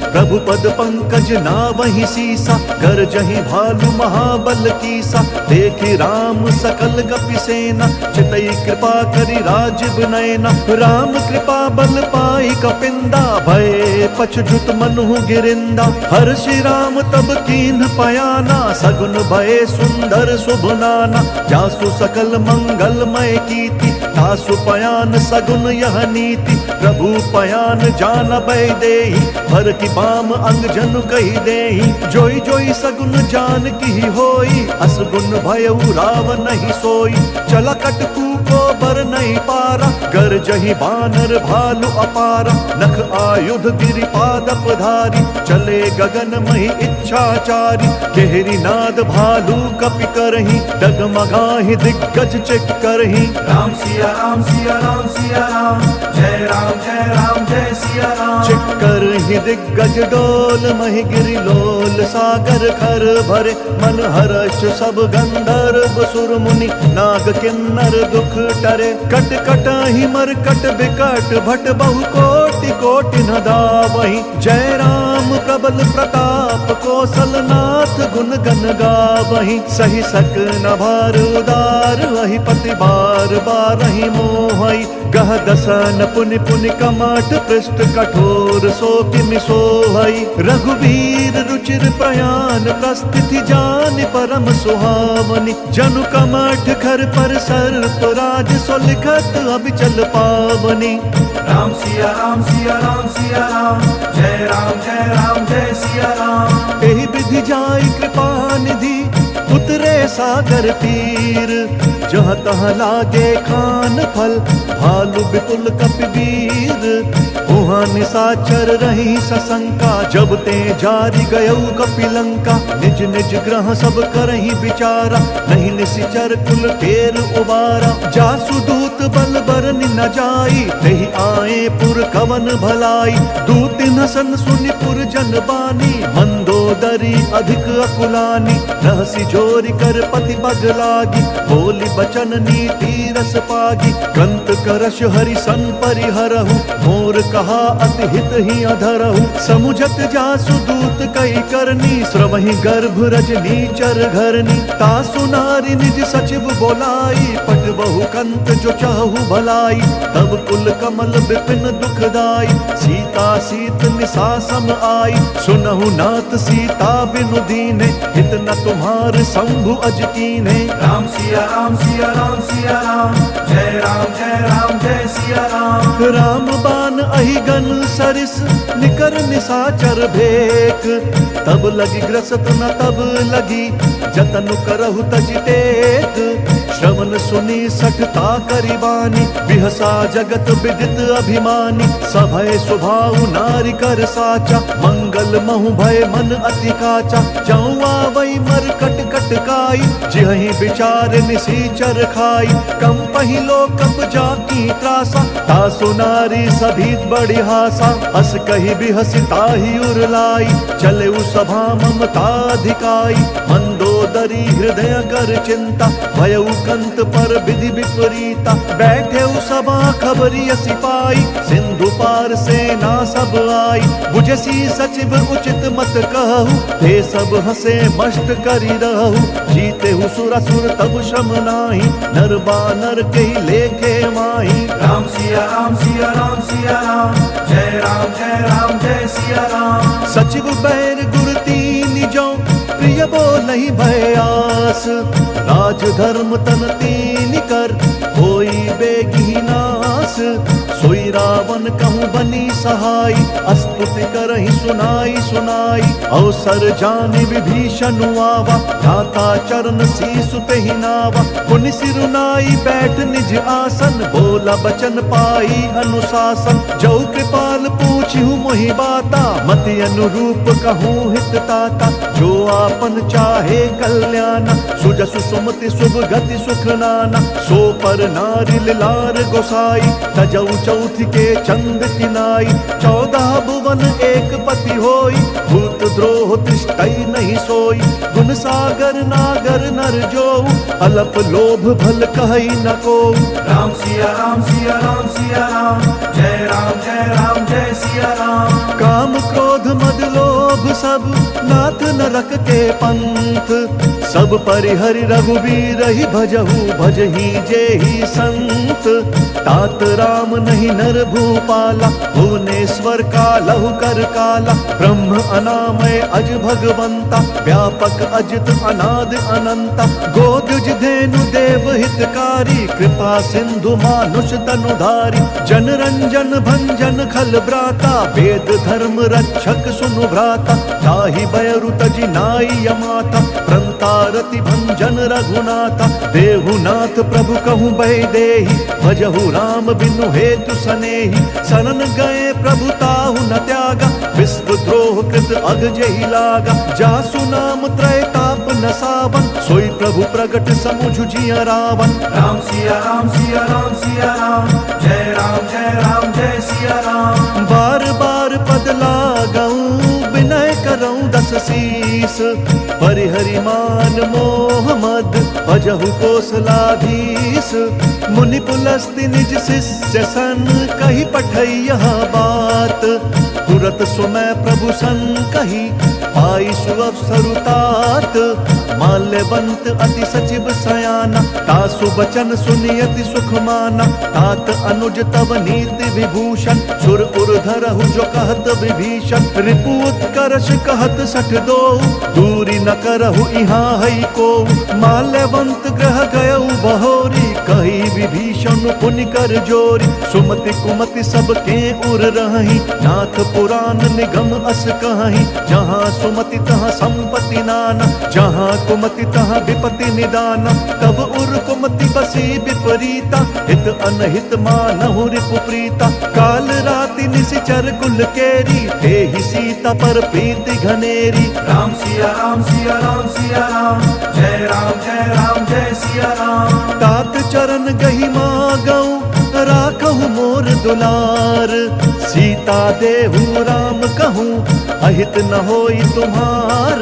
प्रभु पद पंकज नावहि सीसा, गरजहि भालु महाबल कीसा। देखि राम सकल कपि सेना, चितई कृपा करि राजीव नयना। राम कृपा बल पाई कपिंदा, भय पछजुत मनु गिरिंदा। हर्षि राम तब कीन्ह पयाना, सगुन भय सुंदर शुभ नाना। जासु सकल मंगलमय कीर्ति, तासु पयान सगुन यह नीति। प्रभु पयान जानबै देहि, भर की बाम अंग जनु कहि देहि। जोई जोई सगुन जान की होई, असगुन भयउ राव नहीं सोई। चला कटकू को बर नहीं पारा, गरजहि बानर भालु अपारा। नख आयुध गिरिपाद पधारी, चले गगन महि इच्छाचारी। केहरी नाद भालु कपि करहि, डगमगाहि दिग्गज चित करहि। राम सिया राम सिया राम सिया राम, जय राम जय सिया राम। चिक्कर ही दिग्गज डोल, महि गिरि लोल सागर खर भरे। मन हर्ष सब गंधर्व सुर मुनि, नाग किन्नर दुख टरे। कट कट ही मरकट बिकट, भट बहु कोटि कोटि न दावहि। जय राम प्रबल प्रताप, कौशल नाथ गुण गन गावहि। सही सक न भार उदार, वही पति बार बारहि मोहई। गह दसन पुनि पुनि कमठ, पृष्ठ कठोर सो किमि सोहई। रघुवीर रुचिर प्रयाण, प्रस्थिति जान परम सुहावनी। जनु कमठ खर पर सर्प राज, सो लिखत अबिचल पावनी। राम सिया राम सिया राम सिया राम, जय राम जय सिया राम। एहि विधि जाई कृपा निधि, उतरे सागर तीर। जहाँ तहाँ लागे खान फल, भालु विपुल कपिवीर। उहाँ निशाचर रही सशंका, जब ते जारी गयऊ कपिलंका। निज निज ग्रह सब करही विचारा, नहीं निशिचर कुल केर उबारा। जासु दूत बल बरनि न जाई, तेहि आए पुर कवन भलाई। दूत नसन सुनि पुर जन बानी, मंदोदरी अधिक अकुलानी। रहसी जोरी कर पति बग लागी, बोली बचन नीति रस पागी। कंत करश हरि सन परिहरहु, मोर कहा अति हित ही अधरहु। समुझत जासु दूत कई करनी, श्रवहि गर्भ रजनी चर घरनी। तासु नारी निज सचिव बोलाई, पटवहु कंत जो चाहु भलाई। तब कुल कमल विपिन दुखदाई, सीता सीत निशा सम आई। सुनहु नाथ सीता बिनु दीने, हित न तुम्हार शंभु अज कीन्हे। राम सिया राम सिया राम सिया राम, जय राम जय सिया राम। राम बान अहिगन सरिस, निकर निशाचर भेक। तब लगी ग्रसत न तब लगी, जतन करहु तज टेक। श्रवण सुनी सठता करिबानी, बिहसा जगत विदित अभिमानी। सभय स्वभाव नारी कर साचा, मंगल महु भय मन अति काचा। जाऊँ आवई मर कट कट काई, जिहि विचार निशीचर खाई। कम पहिलो कप जाकी त्रासा, तासु नारी सभी बड़ी हासा। हस कही बिहसी ताहि उरलाई, चले उ सभा ममता धिकाई। मंदोदरी हृदय कर चिंता, भयउ संत पर विधि विपरीता। बैठे सभा खबरिय सिपाही, सिंधु पार सेना सब आई। बुझसी सचिव उचित मत कहु, ते सब हंसे मष्ट करी रहु। जीते सुर असुर तब श्रम नाही, नर बानर के लेखे माही। राम सिया राम सिया राम सिया राम, जय राम जय सिया राम। सचिव बैर गुर तीन जो, प्रिय बोलहि भयास। राज धर्म तन तीन कर, होई बेगी नास। सोई रावण कहूँ बनी सहाय, अस्तुति करहि सुनाई सुनाई। अवसर जानि विभीषण आवा, धाता चरण शीस तेहि नावा। पुनि सिरुनाई बैठ निज आसन, बोला बचन पाई अनुशासन। जो कृपाल पूछिहु मोहि बाता, मति अनुरूप कहूँ हित ताता। जो आपन चाहे कल्याण, सुजसु सुमति शुभ गति सुख नाना। सो पर नारी लार गोसाई, तजौ चौथ के चंद किनाई। 14 भुवन एक पति होई, भूत द्रोह तिष्ठई नहीं सोई। गुण सागर नागर नर जो, अलप लोभ भल कहई न को। राम सिया राम सिया राम सिया राम, जय राम जय सिया राम। काम क्रोध मद लोभ सब, नाथ नरक के पंथ। सब परिहरि रघुबीर ही भजहु, भजहि जेहि संत। तात राम नहीं नर भूपाला, भुवनेश्वर कालहु कर काला। ब्रह्म अनामय अज भगवंता, व्यापक अजित अनाद अनंता। गोदुज धेनु देव हितकारी, कृपा सिंधु मानुष तनुधारी। जन रंजन भंजन खल ब्राता, वेद धर्म रक्षक सुनु भ्राता। ताहि बयरु तजि नाई यमाता, प्रंतारति भंजन रघुनाथा। देहुनाथ प्रभु कहूँ बहि देहि, भजहु राम बिनु हेतु सनेहि। शरण गए प्रभु ताहु न त्यागा, विश्व द्रोह कृत अग जेहि लागा। जासु नाम त्रय ताप न सावन, सोई प्रभु प्रगट समुझ जिय रावण। राम सिया राम सिया राम सिया राम, जय राम जय सिया राम। बार बार पद लागऊं, विनय करऊं दस शीस। परिहरि मान मोह मद, भजहु कौशलाधीश। मुनि पुलस्ति निज शिष्य सन, कही पठई यह बात। तुरत सुमय प्रभु सन कही, पाई सुअवसरु तात। माल्यवंत अति सचिव सयाना, तासु बचन सुनि अति सुख माना। तात अनुज तब नीति विभूषण, सुर उर धरहु जो कहत विभीषण। रिपु उत्कर्ष कहत सठ दो, दूरी न करहु इहाँ हई को। माल्यवंत ग्रह गयउ बहोरी, कही विभीषण पुनि कर जोरी। सुमति कुमति सब के उर रही, नाथ पुराण निगम अस कहीं। जहाँ सुमति तहाँ संपत्ति नाना, जहाँ कुमति तहाँ विपति निदाना। तब उर कुमति बसी विपरीता, हित अनहित मानहु रिपु प्रीता। काल राति निशिचर कुल केरी, तेहि सीता पर प्रीति घनेरी। राम सिया राम सिया राम सिया राम, जय राम जय सिया राम। तात चरण गहि मागऊं, राखहु मोर दुलार। सीता देहु राम कहूँ, अहित न होई तुम्हार।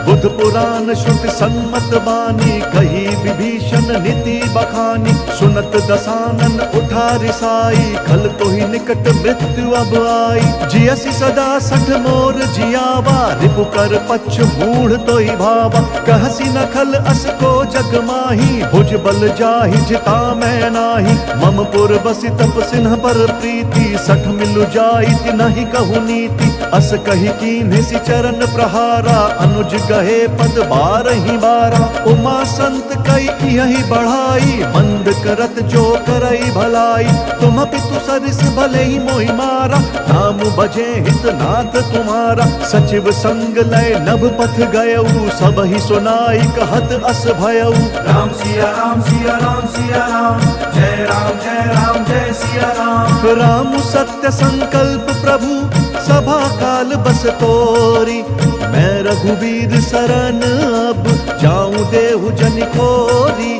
बुध पुराण श्रुति सम्मत बानी, कही विभीषण नीति बखानी। सुनत दसानन उठा रिसाई, खल तो ही निकट मृत्यु अब आई। जियसि सदा सठ मोर जियावा, रिपु कर पच्छ मूढ़ तो ही भावा। कहसी न खल अस को जग माही, भुज बल जाहि जिता मैं नाही। मम पुर बसि तप सिन्ह पर प्रीति, सठ मिलु जाई तिनहि कहु नीति। अस कही कीन्हि सि चरण प्रहारा, अनुज गहे पद बारहि बारा। उमा संत कई यही बढ़ाई, मंद करत जो करई भलाई। तुम पितु सरिस भले ही मोहि मारा, नाम बजे हित नाथ तुम्हारा। सचिव संग लय नभ पथ गयऊ, सब ही सुनाई कहत अस भयऊ। राम सिया राम सिया राम सिया राम, जय राम जय सिया राम। राम सत्य संकल्प प्रभु, सभा काल बस तोरी। मैं रघुबीर शरण अब, जाऊं देहु जन खोरी।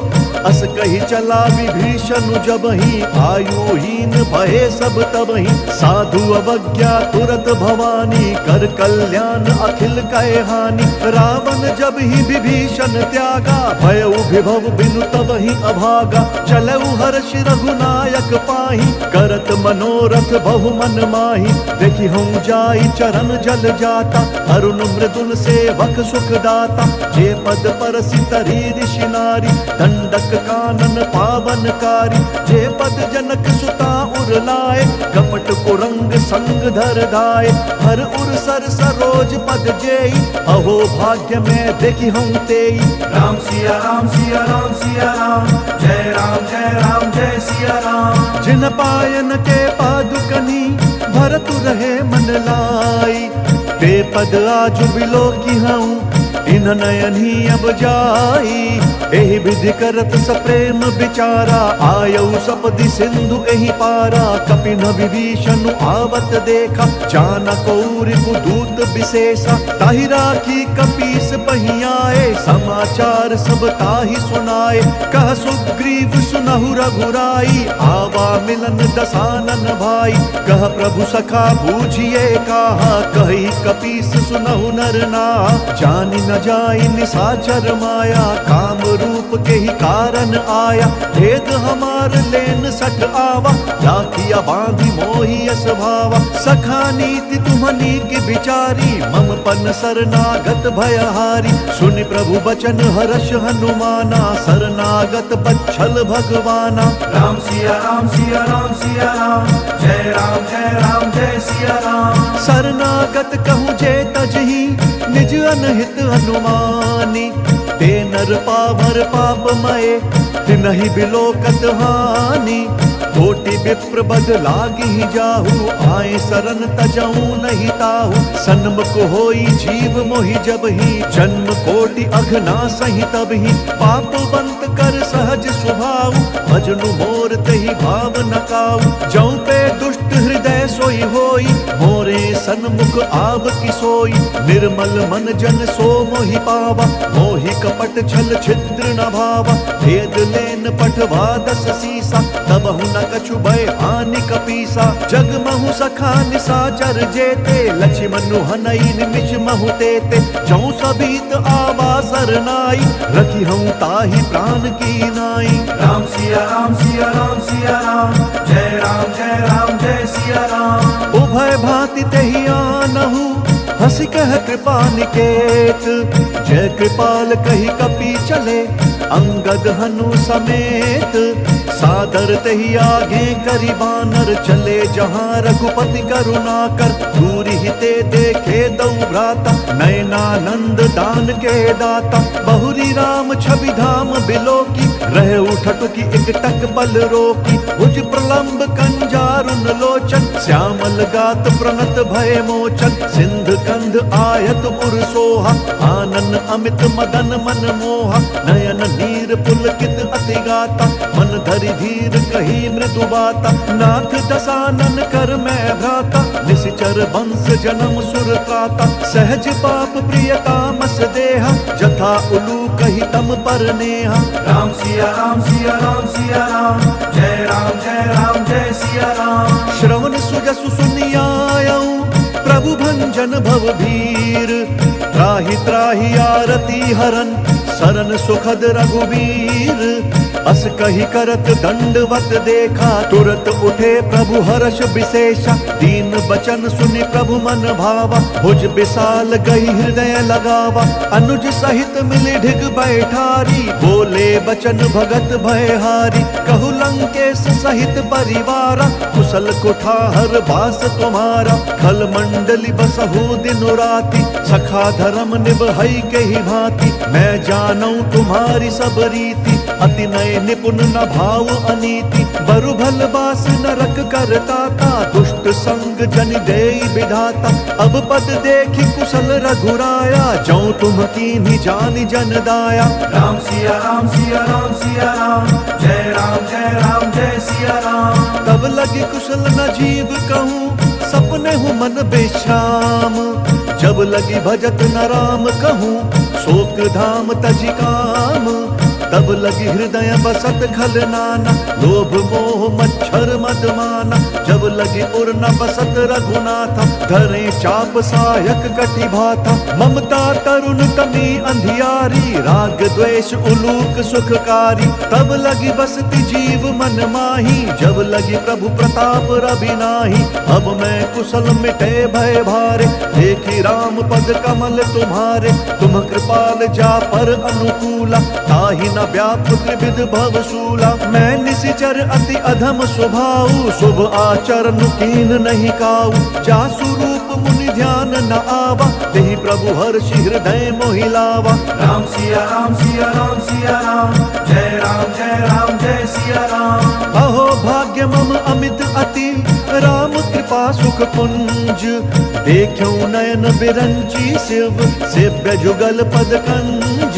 अस कही चला विभीषण जबहि, आयुहीन भये सब तबहि। साधु अवज्ञा तुरत भवानी, कर कल्याण अखिल कहे हानि। रावण जब ही विभीषण त्यागा, भयउ विभव बिनु तबहि अभागा। चलऊ हर्ष रघुनायक पाहि, करत मनोरथ बहु मन माहि। देखि हम जाई चरण जल जाता, अरुण मृदुल सेवक सुख दाता। जे पद परसि तरी ऋषि नारी, दंडक कानन पावनकारी। जे पद जनक सुता उर लाए, कपट कुरंग संग धर धाए। हर उर सर सरोज पद जेई, अहो भाग्य में देखि हम तेई। राम सिया राम सिया राम सिया राम, जय राम जय राम जय सिया राम। जिन पायन के पादुकनी, भरतु रहे मन लाई। ते पद आजु बिलोकी हूँ, इन नयन ही अब जाई। एहि विधि करत सप्रेम विचारा, आयऊ सपदि सिंधु एहि पारा। कपिन विभीषण आवत देखा, जानक रिपु दूत विशेषा। ताहि राखी कपीस बहि आए, समाचार सब ताहि सुनाए। कह सुग्रीव सुनहु रघुराई, आवा मिलन दसानन भाई। कह प्रभु सखा बूझिए कहा, कही कपीस सुनहु नर नाहा। जानि न जाई निशाचर माया, काम रूप के ही कारण आया। भेद हमार लेन सठ आवा, राखिया बांधी मोहि यस भावा। सखा नीति तुम्हनी की विचारी, मम पन शरणागत भयहारी। सुनि प्रभु बचन हर्ष हनुमाना, शरणागत बच्छल भगवाना। राम सिया राम सिया राम सिया राम, जय राम जय सिया राम। शरणागत कहूँ जे तजहि, निज अनहित हनुमानी। ते नर पावर पापमय, तिनहि बिलोकत हानि। कोटि विप्र बद लागी जाहु, आए शरण तजहु नहीं ताहु। सन्मुख होई जीव मोहि जबहि, जन्म कोटि अघना सही तबहि। पापवंत कर सहज स्वभाव, भजनु मोर तहि भाव न काऊ। जौं पे दुष्ट हृदय सोई होई, मोरे सन्मुख आव की सोई। निर्मल मन जन सो मोहि पावा, मोहि कपट छल छिद्र न भावा। भेद लेन पठवा दस सीसा, तबहु न कछु भय हानि कपीसा। जग महु सखा निशाचर जेते, लक्ष्मण हनई निमिष महु तेते। जौं सभीत आवा सरनाई, रखी हूँ ताहि प्राण की नाई। राम सिया राम सिया राम सिया राम, जय राम जय सिया राम। उभय भांति तेहि आनहु, हंसी कह कृपा निकेत। जय कृपाल कही कपि चले, अंगद हनु समेत। सादर तहि आगे करि बानर, चले जहाँ रघुपति करुणा कर। दूरि हिते देखे दऊ भ्राता, नयनानंद दान के दाता। बहुरी राम छवि धाम बिलोकी, रहे उठटुकी एक टक बल रोकी। भुज प्रलंब कंजारुन लोचन, श्यामल गात प्रणत भय मोचन। सिंध कंध आयत उर सोहा, आनन अमित मदन मन मोहा। नयन नीर पुलकित अति गाता, मन धरि धीर कही मृदु बाता। नाथ दसानन कर मैं भ्राता, निशिचर वंश जन्म सुर त्राता। सहज पाप प्रिय तामस देहा, जथा उलू कही तम पर नेहा। राम सिया राम सिया राम सिया राम, जय राम जय सिया राम। श्रवण सुजसु सुनियायऊ, प्रभु भंजन भव भीर। त्राहि त्राहि आरती हरन, सरन सुखद रघुवीर। अस कही करत दंडवत देखा, तुरत उठे प्रभु हर्ष विशेषा। दीन बचन सुनि प्रभु मन भावा, भुज विशाल गई हृदय लगावा। अनुज सहित मिली ढिग बैठारी, बोले बचन भगत भयहारी। कहु लंकेश सहित परिवारा, कुशल कुठार बास तुम्हारा। खल मंडली बसहु दिन राति, सखा धर्म निभई के ही भांति। मैं जानू तुम्हारी सब रीति, अति नय निपुण न भाव अनीति। बरु भल बास नरक करताता, दुष्ट संग जन देई विधाता। अब पद देखी कुशल रघुराया, जौं तुम कीन्ही जानि जन दाया। राम सिया राम सिया राम सिया राम, जय राम जय सिया राम। तब लगी कुशल न जीव कहूँ, सपने हूँ मन बेश्याम। जब लगी भजत न राम कहूँ, शोक धाम तजि काम। तब लगी हृदय बसत खल नाना, लोभ मोह मच्छर मद माना। जब लगी उर न बसत रघुनाथा, धरे चाप सायक कटि भाथा। ममता तरुण तमी अंधियारी, राग द्वेष उलूक सुखकारी। तब लगी बसती जीव मन माही, जब लगी प्रभु प्रताप रवि नाही। अब मैं कुशल मिटे भय भारे, देखी राम पद कमल तुम्हारे। तुम कृपाल जा पर अनुकूला, ताहि न व्याप त्रिविध भवशूला। मैं निशिचर अति अधम स्वभाव, शुभ आचरण कीन नहीं काऊ। जासु रूप मुनि ध्यान न आवा, तेहि प्रभु हर्षि हृदय मोहि लावा। राम सिया राम सिया राम सिया राम, जय राम जय सिया राम। अहो भाग्य मम अमित अति, राम कृपा सुख पुंज। देखूं नयन बिरंची शिव, सेव्य जुगल पद कंज।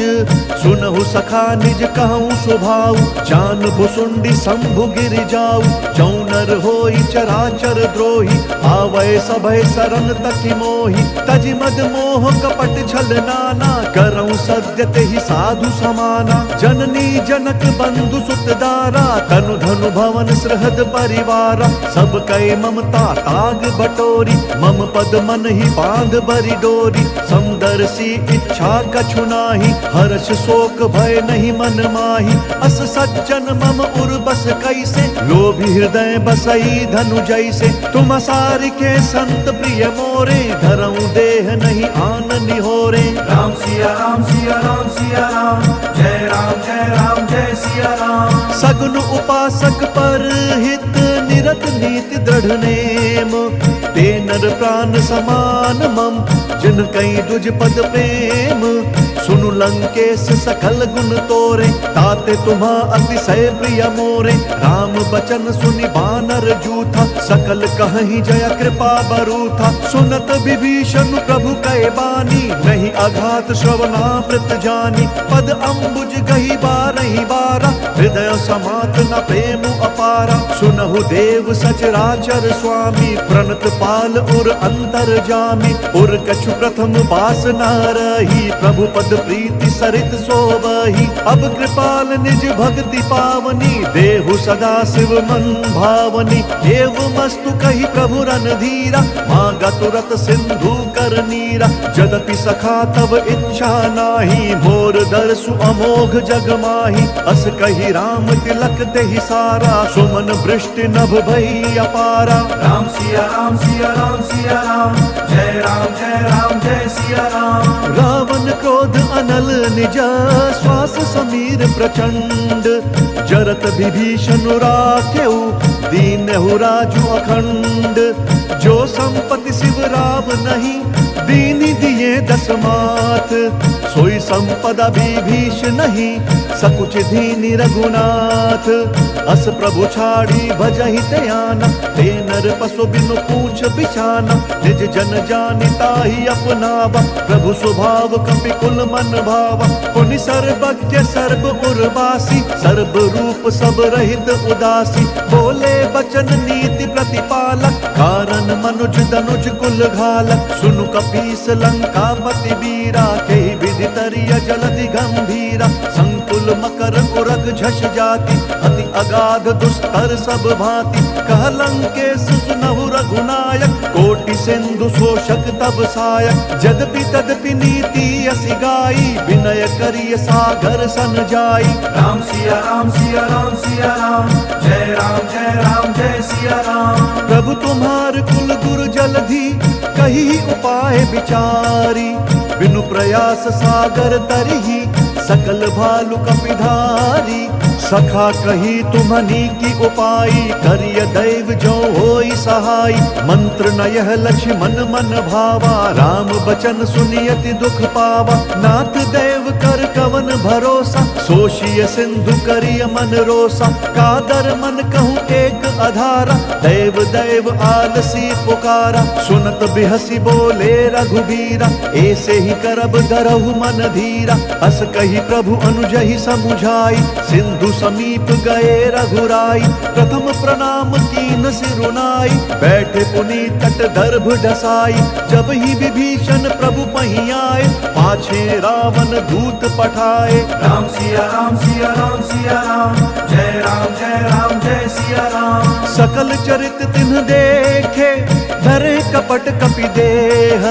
सुनहु सखा निज कहूँ स्वभाव, जान भुसुंडी शंभु गिर जाऊ। जौनर होई चराचर द्रोही, आवै सभय सरन तकि मोहि। तजि मद मोह कपट छल नाना, करऊं सद्य तेहि साधु समाना। जननी जनक बंधु सुत दारा, तनु धनु भवन सृहद परिवारा। सब कै ममता ताग बटोरी, मम पद मन ही बांध बरी डोरी। समदर्शी इच्छा कछु नाही, हर्ष शोक भय नहीं मन माही। अस सज्जन मम उर बस कैसे, लोभी हृदय बसई धनु जैसे। तुम सारि के संत प्रिय मोरे, धरऊं देह नहीं आन निहोरे। राम सिया राम सिया राम सिया राम, जय राम जय सिया राम। सगुन उपासक पर हित, निरत नीति दृढ़ नेम। ते नर प्राण समान मम, जिन कई दुज पद प्रेम। सुनु लंकेश सकल गुण तोरे, ताते तुम्हा अतिशय प्रिय मोरे। राम बचन सुनि बानर जूथा, सकल कहीं जय कृपा बरूथा। सुनत विभीषण प्रभु कै बानी, नहीं अघात श्रवणामृत जानी। पद अम्बुज गही बारही बारा, हृदय समात न प्रेम अपारा। सुनहु देव सचराचर स्वामी, प्रणत पाल उर अंतर जामी। उर कछु प्रथम बास न रही, प्रभु पद प्रीति सरित सोबही। अब कृपाल निज भक्ति पावनी, देहु सदा शिव मन भावनी। एव मस्तु कही प्रभु रणधीरा, मांगा तुरत सिंधु कर नीरा। जदपि सखा तब इच्छा नाही, मोर दर्शु अमोघ जग माही। अस कही राम तिलक तेहि सारा, सुमन वृष्टि नभ भई अपारा। राम सिया राम सिया राम सिया राम, जय राम जय सिया राम। रावण क्रोध अनल निज, श्वास समीर प्रचंड। जरत विभीषण राखेउ, दीनहु राजु अखंड। जो संपत्ति शिव राव नहीं, दीनि दिए दस मात। सोई संपदा विभीष नहीं, सकुच दीनि रघुनाथ। अस प्रभु छाड़ी भजहि त्याना, ते नर पशु बिनु पूछ बिछाना। निज जन जानि ताहि अपनावा, प्रभु स्वभाव कपि कुल मन भावा। पुनि सर्वज्ञ सर्व उर्वासी, सर्व रूप सब रहित उदासी। बोले बचन नीति प्रतिपालक, कारण मनुज दनुज कुल घालक। सुनु कपीस लंकापति वीरा, केहि विधि तरिय जलधि गंभीरा। संकुल मकर उरग झष जाति, अति अगाध दुस्तर सब भांति। कह लंकेश सुनहु रघुनायक, कोटि सिंधु शोषक तब सायक। जदपि तदपि नीति असि गाई, विनय करिय सागर सन जाई। राम सिया राम सिया राम सिया राम, जय राम जय सिया राम। प्रभु तुम्हार कुल गुरु जलधि, कही उपाय विचारी। बिनु प्रयास सागर तरही, सकल भालु कपिधारी। सखा कही तुम्हनी की उपाई, करिय दैव जो होई सहाय। मंत्र न यह लक्ष्मण मन भावा, राम बचन सुनियति दुख पावा। नाथ देव कर कवन भरोसा, सोशिय सिंधु करिय मन रोसा। कादर मन कहूँ एक अधारा, देव देव आलसी पुकारा। सुनत बिहसी बोले रघुबीरा, ऐसे ही करब धरहु मन धीरा। अस कही प्रभु अनुजहि समुझाई, सिंधु समीप गए रघुराई, प्रथम प्रणाम कीन सिरुनाई, बैठे पुनि तट दर्भ ढसाई। जब ही विभीषण प्रभु पहीं आए, पाछे रावण दूत पठाए। राम सिया राम सिया राम सिया राम, जय राम जय सिया राम। सकल चरित तिन्ह देखे, धरे कपट कपि देह,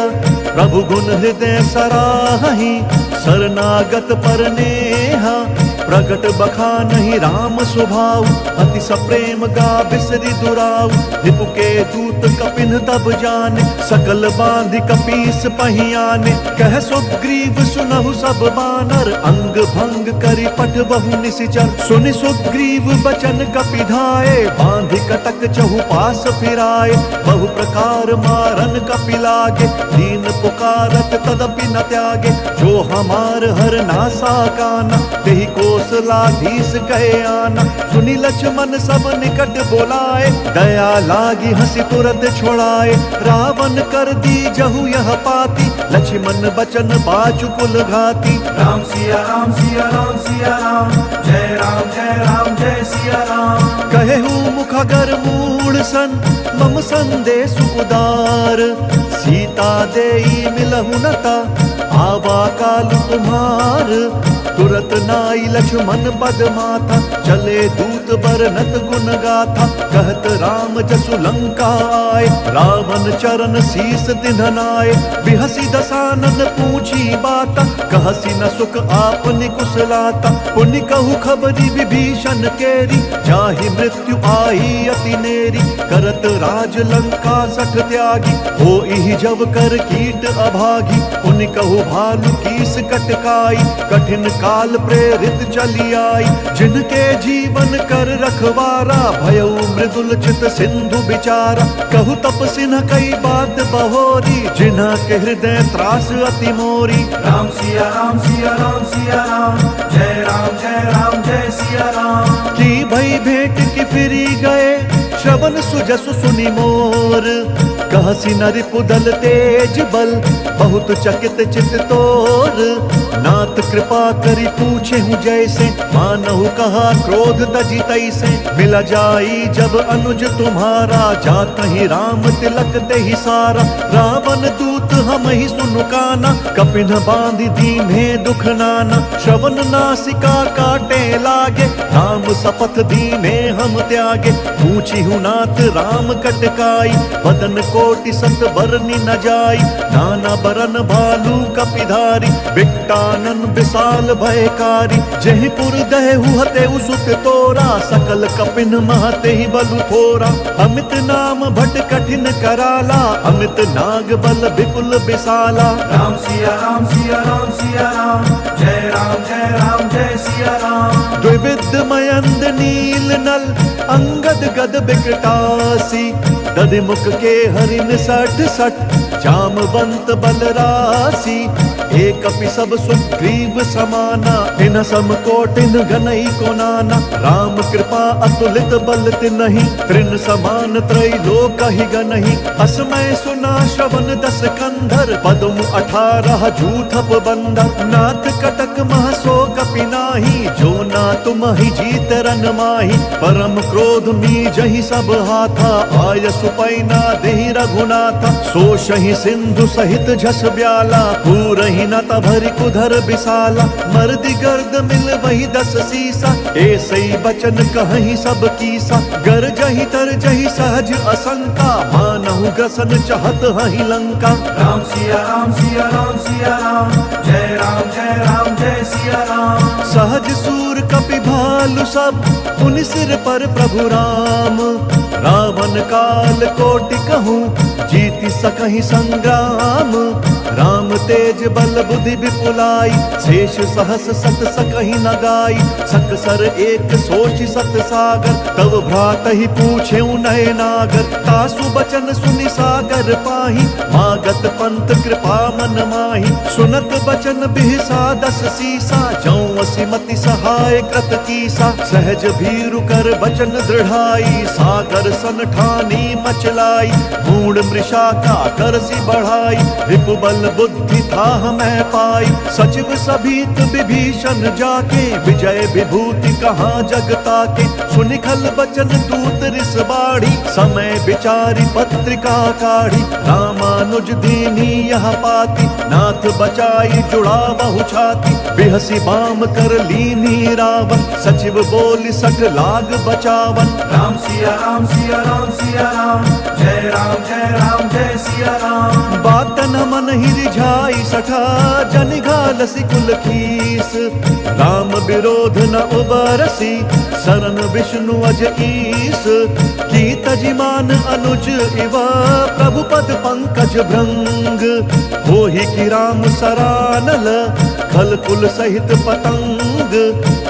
प्रभु गुण हृदय सराहि, शरणागत पर नेहा। प्रगट बखानहि राम स्वभाव, अति सप्रेम गा बिसरि दुराऊ। रिपु के दूत कपिन तब जाने, सकल बांधि कपीस पहीं आने। कह सुग्रीव सुनहु सब बानर, अंग भंग करि पठबहु निशिचर। सुनि सुग्रीव बचन कपि धाये, बांधि कटक चहुपास फिराए। बहु प्रकार मारन कपि लागे, दीन पुकारत तदपि न त्यागे। जो हमार हर नासा काना, तेहि कौशलाधीश कहे आना। सुनि लक्ष्मण सब निकट बोलाए, दया लागी हंसी तुरत छोड़ाए। रावण कर दी जहु यह पाती, लक्ष्मण बचन बाचु कुल घाती। राम सिया राम सिया राम सिया राम, जय राम जय सिया राम। कहेहु मुख अगर मूढ़ सन, मम संदेश उदार। सीता देई मिलहु नता, आवा काल तुम्हार। तुरत नाई लक्ष्मण पद माथा, चले दूत बरनत गुण गाथा। कहत राम जसु लंका आए, रावण चरण शीस तिन्हनाए। बिहसी दसानन पूछी बाता, कहसी न सुख आपनि कुशलाता। पुनि कहु खबरी विभीषण केरी, जाहि मृत्यु आई अति नेरी। करत राज लंका सठ त्यागी, होई जब कर कीट अभागी। पुनि कहु भालु कीस कटकाई, कठिन काल प्रेरित चली आई। जिनके जीवन कर रखवारा, भयउ मृदुल चित सिंधु बिचारा। कहु तपसिन कई बात बहोरी, जिन्हा के हृदय त्रास अति मोरी। राम सिया राम सिया राम सिया राम, जय राम जय सिया राम। की भई भेंट की फिरी गए, श्रवण सुजसु सुनि मोर। कहसी नरि पुदल तेज बल, बहुत चकित चित तोर। नाथ कृपा करि पूछे हूँ जैसे, मानहु कहा क्रोध तजी तैसे। मिला जाई जब अनुज तुम्हारा, जात ही राम तिलक तेहि सारा। रावण दूत हम ही सुनु काना, कपिन बांधि दीन्हे दुख नाना। श्रवण नासिका काटे लागे, राम शपथ दीन्हे हम त्यागे। पूछी हूँ नाथ राम कटकाई, बदन कोटि सत बरनि न जाई। नाना बरन भालू कपिधारी, बिट्टानन विशाल भयकारी। जयपुर दहु हतेउ सुत तोरा, सकल कपिन महते ही बलु थोरा। अमित नाम भट कठिन कराला, अमित नाग बल विपुल विशाला। राम सिया राम सिया राम सिया राम, जय राम जय सिया राम। द्विविध मयंद नील नल, अंगद गद बिकटासी। दधिमुख के हरिन सठ सठ, जामवंत बलरासी। एक अपि सब सुग्रीव समाना, इन सम कोटिन गनई को नाना। राम कृपा अतुलित बल तिन्हि, त्रिन समान त्रैलोक ही गनहि। असमय सुना श्रवण दस कंधर, पद्म 18 जूथप बंधर। नाथ कटक मह सो कपि नाही, जो ना तुम ही जीत रन माही। परम क्रोध मी जहि सब हाथा, आय सुपैना देहि रघुनाथा। सोषहि सिंधु सहित झस ब्याला, पूरहि न तभरि कुधर विशाला। मर्दि गर्द मिल वही 10 सीसा, ऐसई बचन कहीं सब कीसा। गरजहि तरजहि सहज असंका, मानहु ग्रसन चहत हहि लंका। राम सिया राम सिया राम सिया राम, जय राम जय सिया राम। सहज सूर कपि भालु सब, पुनि सिर पर प्रभु राम। रावण काल कोटि कहूँ, जीति सकहि संग्राम। राम तेज बल बुद्धि विपुलाई, शेष सहस सत सकहि न गाई। सकसर एक सोच सत सागर, तब भ्रातहि पूछे नय नागर। तासु बचन सुनि सागर पाही, मागत पंत कृपा मन माही। सुनत बचन बिहसा 10 सीसा, जौं सिमति सहाय कृत कीसा। सहज भीरु कर बचन दृढ़ाई, सागर सन ठानी मचलाई। मूढ़ मृषा का करसी बढ़ाई, रिपु बल बल बुद्धि था मैं पाई, सचिव सभीत विभीषण जाके, विजय विभूति कहाँ जगता के। सुनिखल बचन दूत रिस बाढ़ी, समय विचारी पत्रिका काढ़ी। रामानुज दीनी यह पाती, नाथ बचाई जुड़ा बहु छाती। बिहसी बाम कर लीनी रावण, सचिव बोली सठ लाग बचावन। राम सिया राम सिया राम सिया राम, जय राम जय सिया राम। बात न मन ही रिझाई सठा, जन घालसी कुल खीस। राम विरोध न उबरसी, शरण विष्णु अज ईस। की तजिमान अनुज इवा, प्रभु पद पंकज भृंग। होहि की राम सरानल, खल कुल सहित पतंग।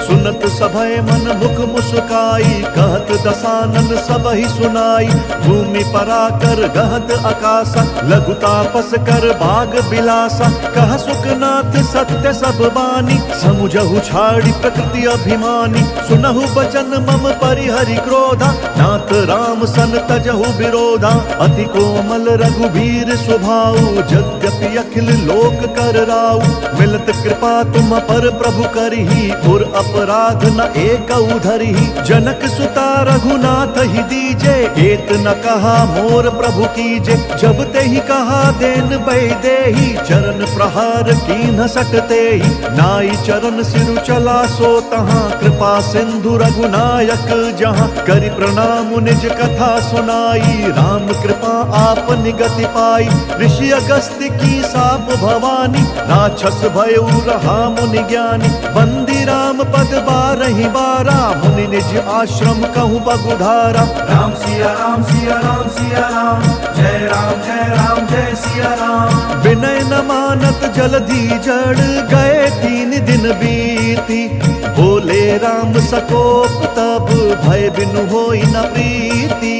सुनत सभय मन मुख मुस्काई, कहत दसानन सबहि सुनाई। भूमि पराकर गहत आकाशा, लघु तापस कर बाग बिलासा। कह सुखनाथ सत्य सब बानी, समुझहु छाड़ी प्रकृति अभिमानी। सुनहु बचन मम परिहरि क्रोधा, नाथ राम सन तजहु विरोधा। अति कोमल रघुबीर स्वभाव, यद्यपि अखिल लोक कर राउ। मिलत कृपा तुम पर प्रभु करही, और अपराध न एक धरही। जनक सुता रघुनाथ ही दीजे, एत न कहा मोर प्रभु कीजे। जब ते ही कहा देन बैदेही, चरण प्रहार कीन्ह सटते ही। नाई चरण सिरु चला सो तहाँ, कृपा सिंधु रघुनायक जहाँ। करि प्रणाम निज कथा सुनाई, राम कृपा आप निगति पाई। ऋषि अगस्त्य की साप भवानी, राक्षस भयउ रहा मुनि ज्ञानी। बंदी राम पद बारहि बारा, मुनि निज आश्रम कहूँ बगुधारा। राम सिया राम सिया राम सिया राम, जय राम जय सिया राम। विनय न मानत जलधि जड़, गए 3 दिन बीती। बोले राम सकोप तब, भय बिनु होई न प्रीति।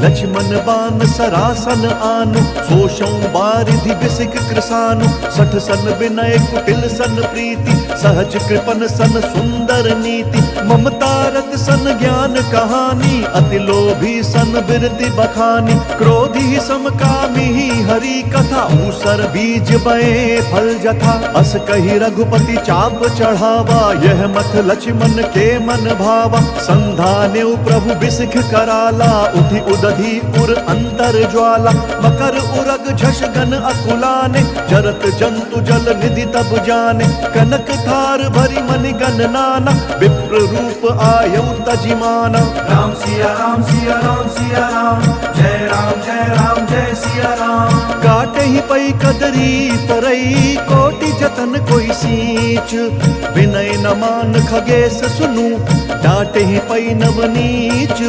लक्ष्मण बान सरासन आनु, सोषौ बारिधि बिसिक कृसानु। 60 सन विनय कुटिल सन प्रीति, सहज कृपन सन सुंदर नीति। ममता रत सन ज्ञान कहानी, अति लोभी सन बिरति बखानी। क्रोधी समकामी हरि कथा, ऊसर बीज बए फल जथा। अस कही रघुपति चाप चढ़ावा, यह मत लक्ष्मण के मन भावा। संधान्यु प्रभु बिसिख कराला, उठि उदधि उर अंतर ज्वाला। मकर उरग झष गन अकुलाने, जरत जंतु जल निधि तब जाने। कनक थार भरी मनि गन नाना, विप्र रूप आयु तजिमाना। राम सिया राम सिया राम सिया राम, जय राम जय सिया राम। काटे ही पई कदरी तरई, कोटि जतन कोई सींच। विनय न मान खगेश सुनु, डांटे ही पई नवनीच।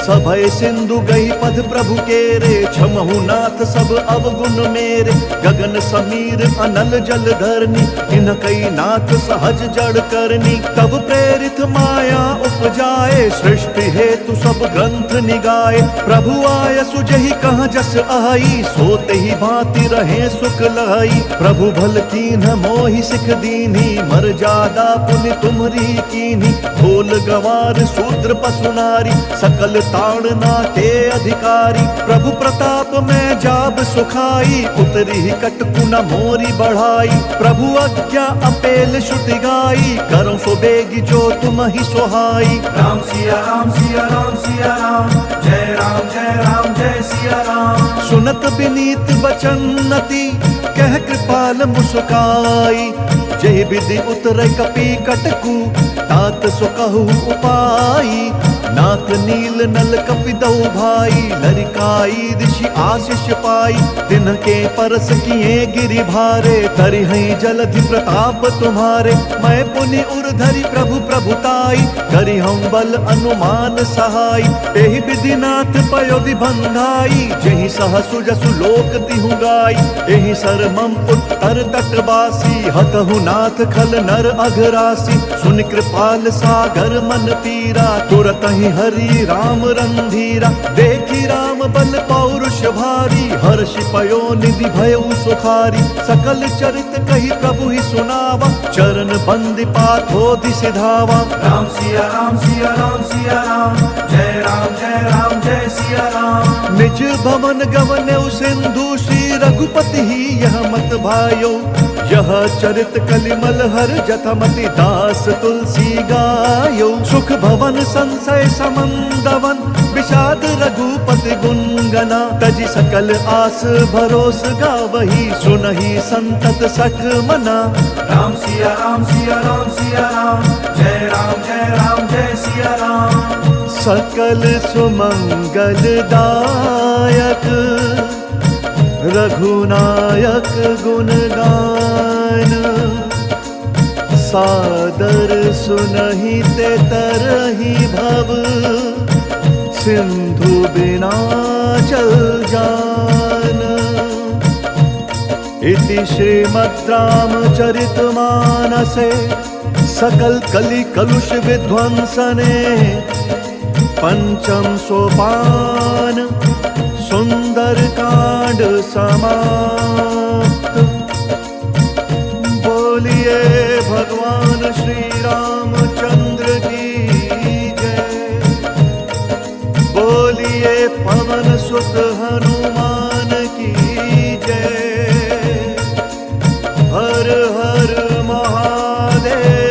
सभय सिंधु गई पद प्रभु केरे, क्षमहु नाथ सब अवगुण मेरे। गगन समीर अनल जल धरनी, इनकई नाथ सहज जड़ करनी। तब प्रेरित माया उपजाए, सृष्टि हेतु सब ग्रंथ निगाए। प्रभु आय सुजहि कहाँ जस आई, सोते ही भांति रहे सुख लाई। प्रभु भल कीन्ह मोहि सिख दीन्ही, मर्यादा पुनि तुम्हरी कीन्ही। ढोल गवार शूद्र पशु नारी, सकल ताड़ना के अधिकारी। प्रभु प्रताप में जाब सुखाई, उतरी ही कटकु न मोरी बढ़ाई। प्रभु आज्ञा अपेल श्रुति गाई, करो सो बेगी जो तुम ही सोहाई। राम सिया राम सिया राम सिया राम, जय राम जय सिया राम। सुनत विनीत बचनति, कह कृपाल मुस्काई। जय विधि उतर कपि कटकु, तात सो कहु उपाई। नाथ नील नल कपिदौ भाई, लरिकाई ऋषि आशीष पाई। तिनके परस किए गिरि भारे, तरिहै जलधि प्रताप तुम्हारे। मैं पुनि उर्धरि प्रभु प्रभुताई, करिहौं बल अनुमान सहाय। एहि विधि नाथ पयोधि बंधाई, जेहि सहसु जसु लोक तिहु गाई। एहि सर मम उत्तर तटवासी, हतहु नाथ खल नर अघरासी। सुन कृपाल सागर मन पीरा, तुरत ही हरि राम रंधीरा। देखी राम बल पौरुष भारी, हर्षि पयो निधि भयउ सुखारी। सकल चरित कही प्रभु ही सुनावा, चरण बंदी पाथोधि सिधावा। राम सिया राम सिया राम सिया राम, जय राम जय सिया राम। निज भवन गवन्यु सिंधु, श्री रघुपति ही यह मत भायो, यह चरित कलिमल हर जथमति दास तुलसी गायो। सुख भवन संशय समंदवन, विषाद रघुपति गुणगना। तजि सकल आस भरोस गावही, सुनहि संतत सख मना। राम सिया राम सिया राम सिया राम, जय राम जय राम जय सिया राम। सकल सुमंगलदायक, रघुनायक गुण गान। सादर सुनहि ते तरहि भव, सिंधु बिना चल जान। इति श्रीमद् रामचरितमानसे सकल कलि कलुष विध्वंसने, पंचम सोपान सुंदर कांड समाप्त। बोलिए भगवान श्री रामचंद्र की जय। बोलिए पवन सुत हनुमान की जय। हर हर महादेव।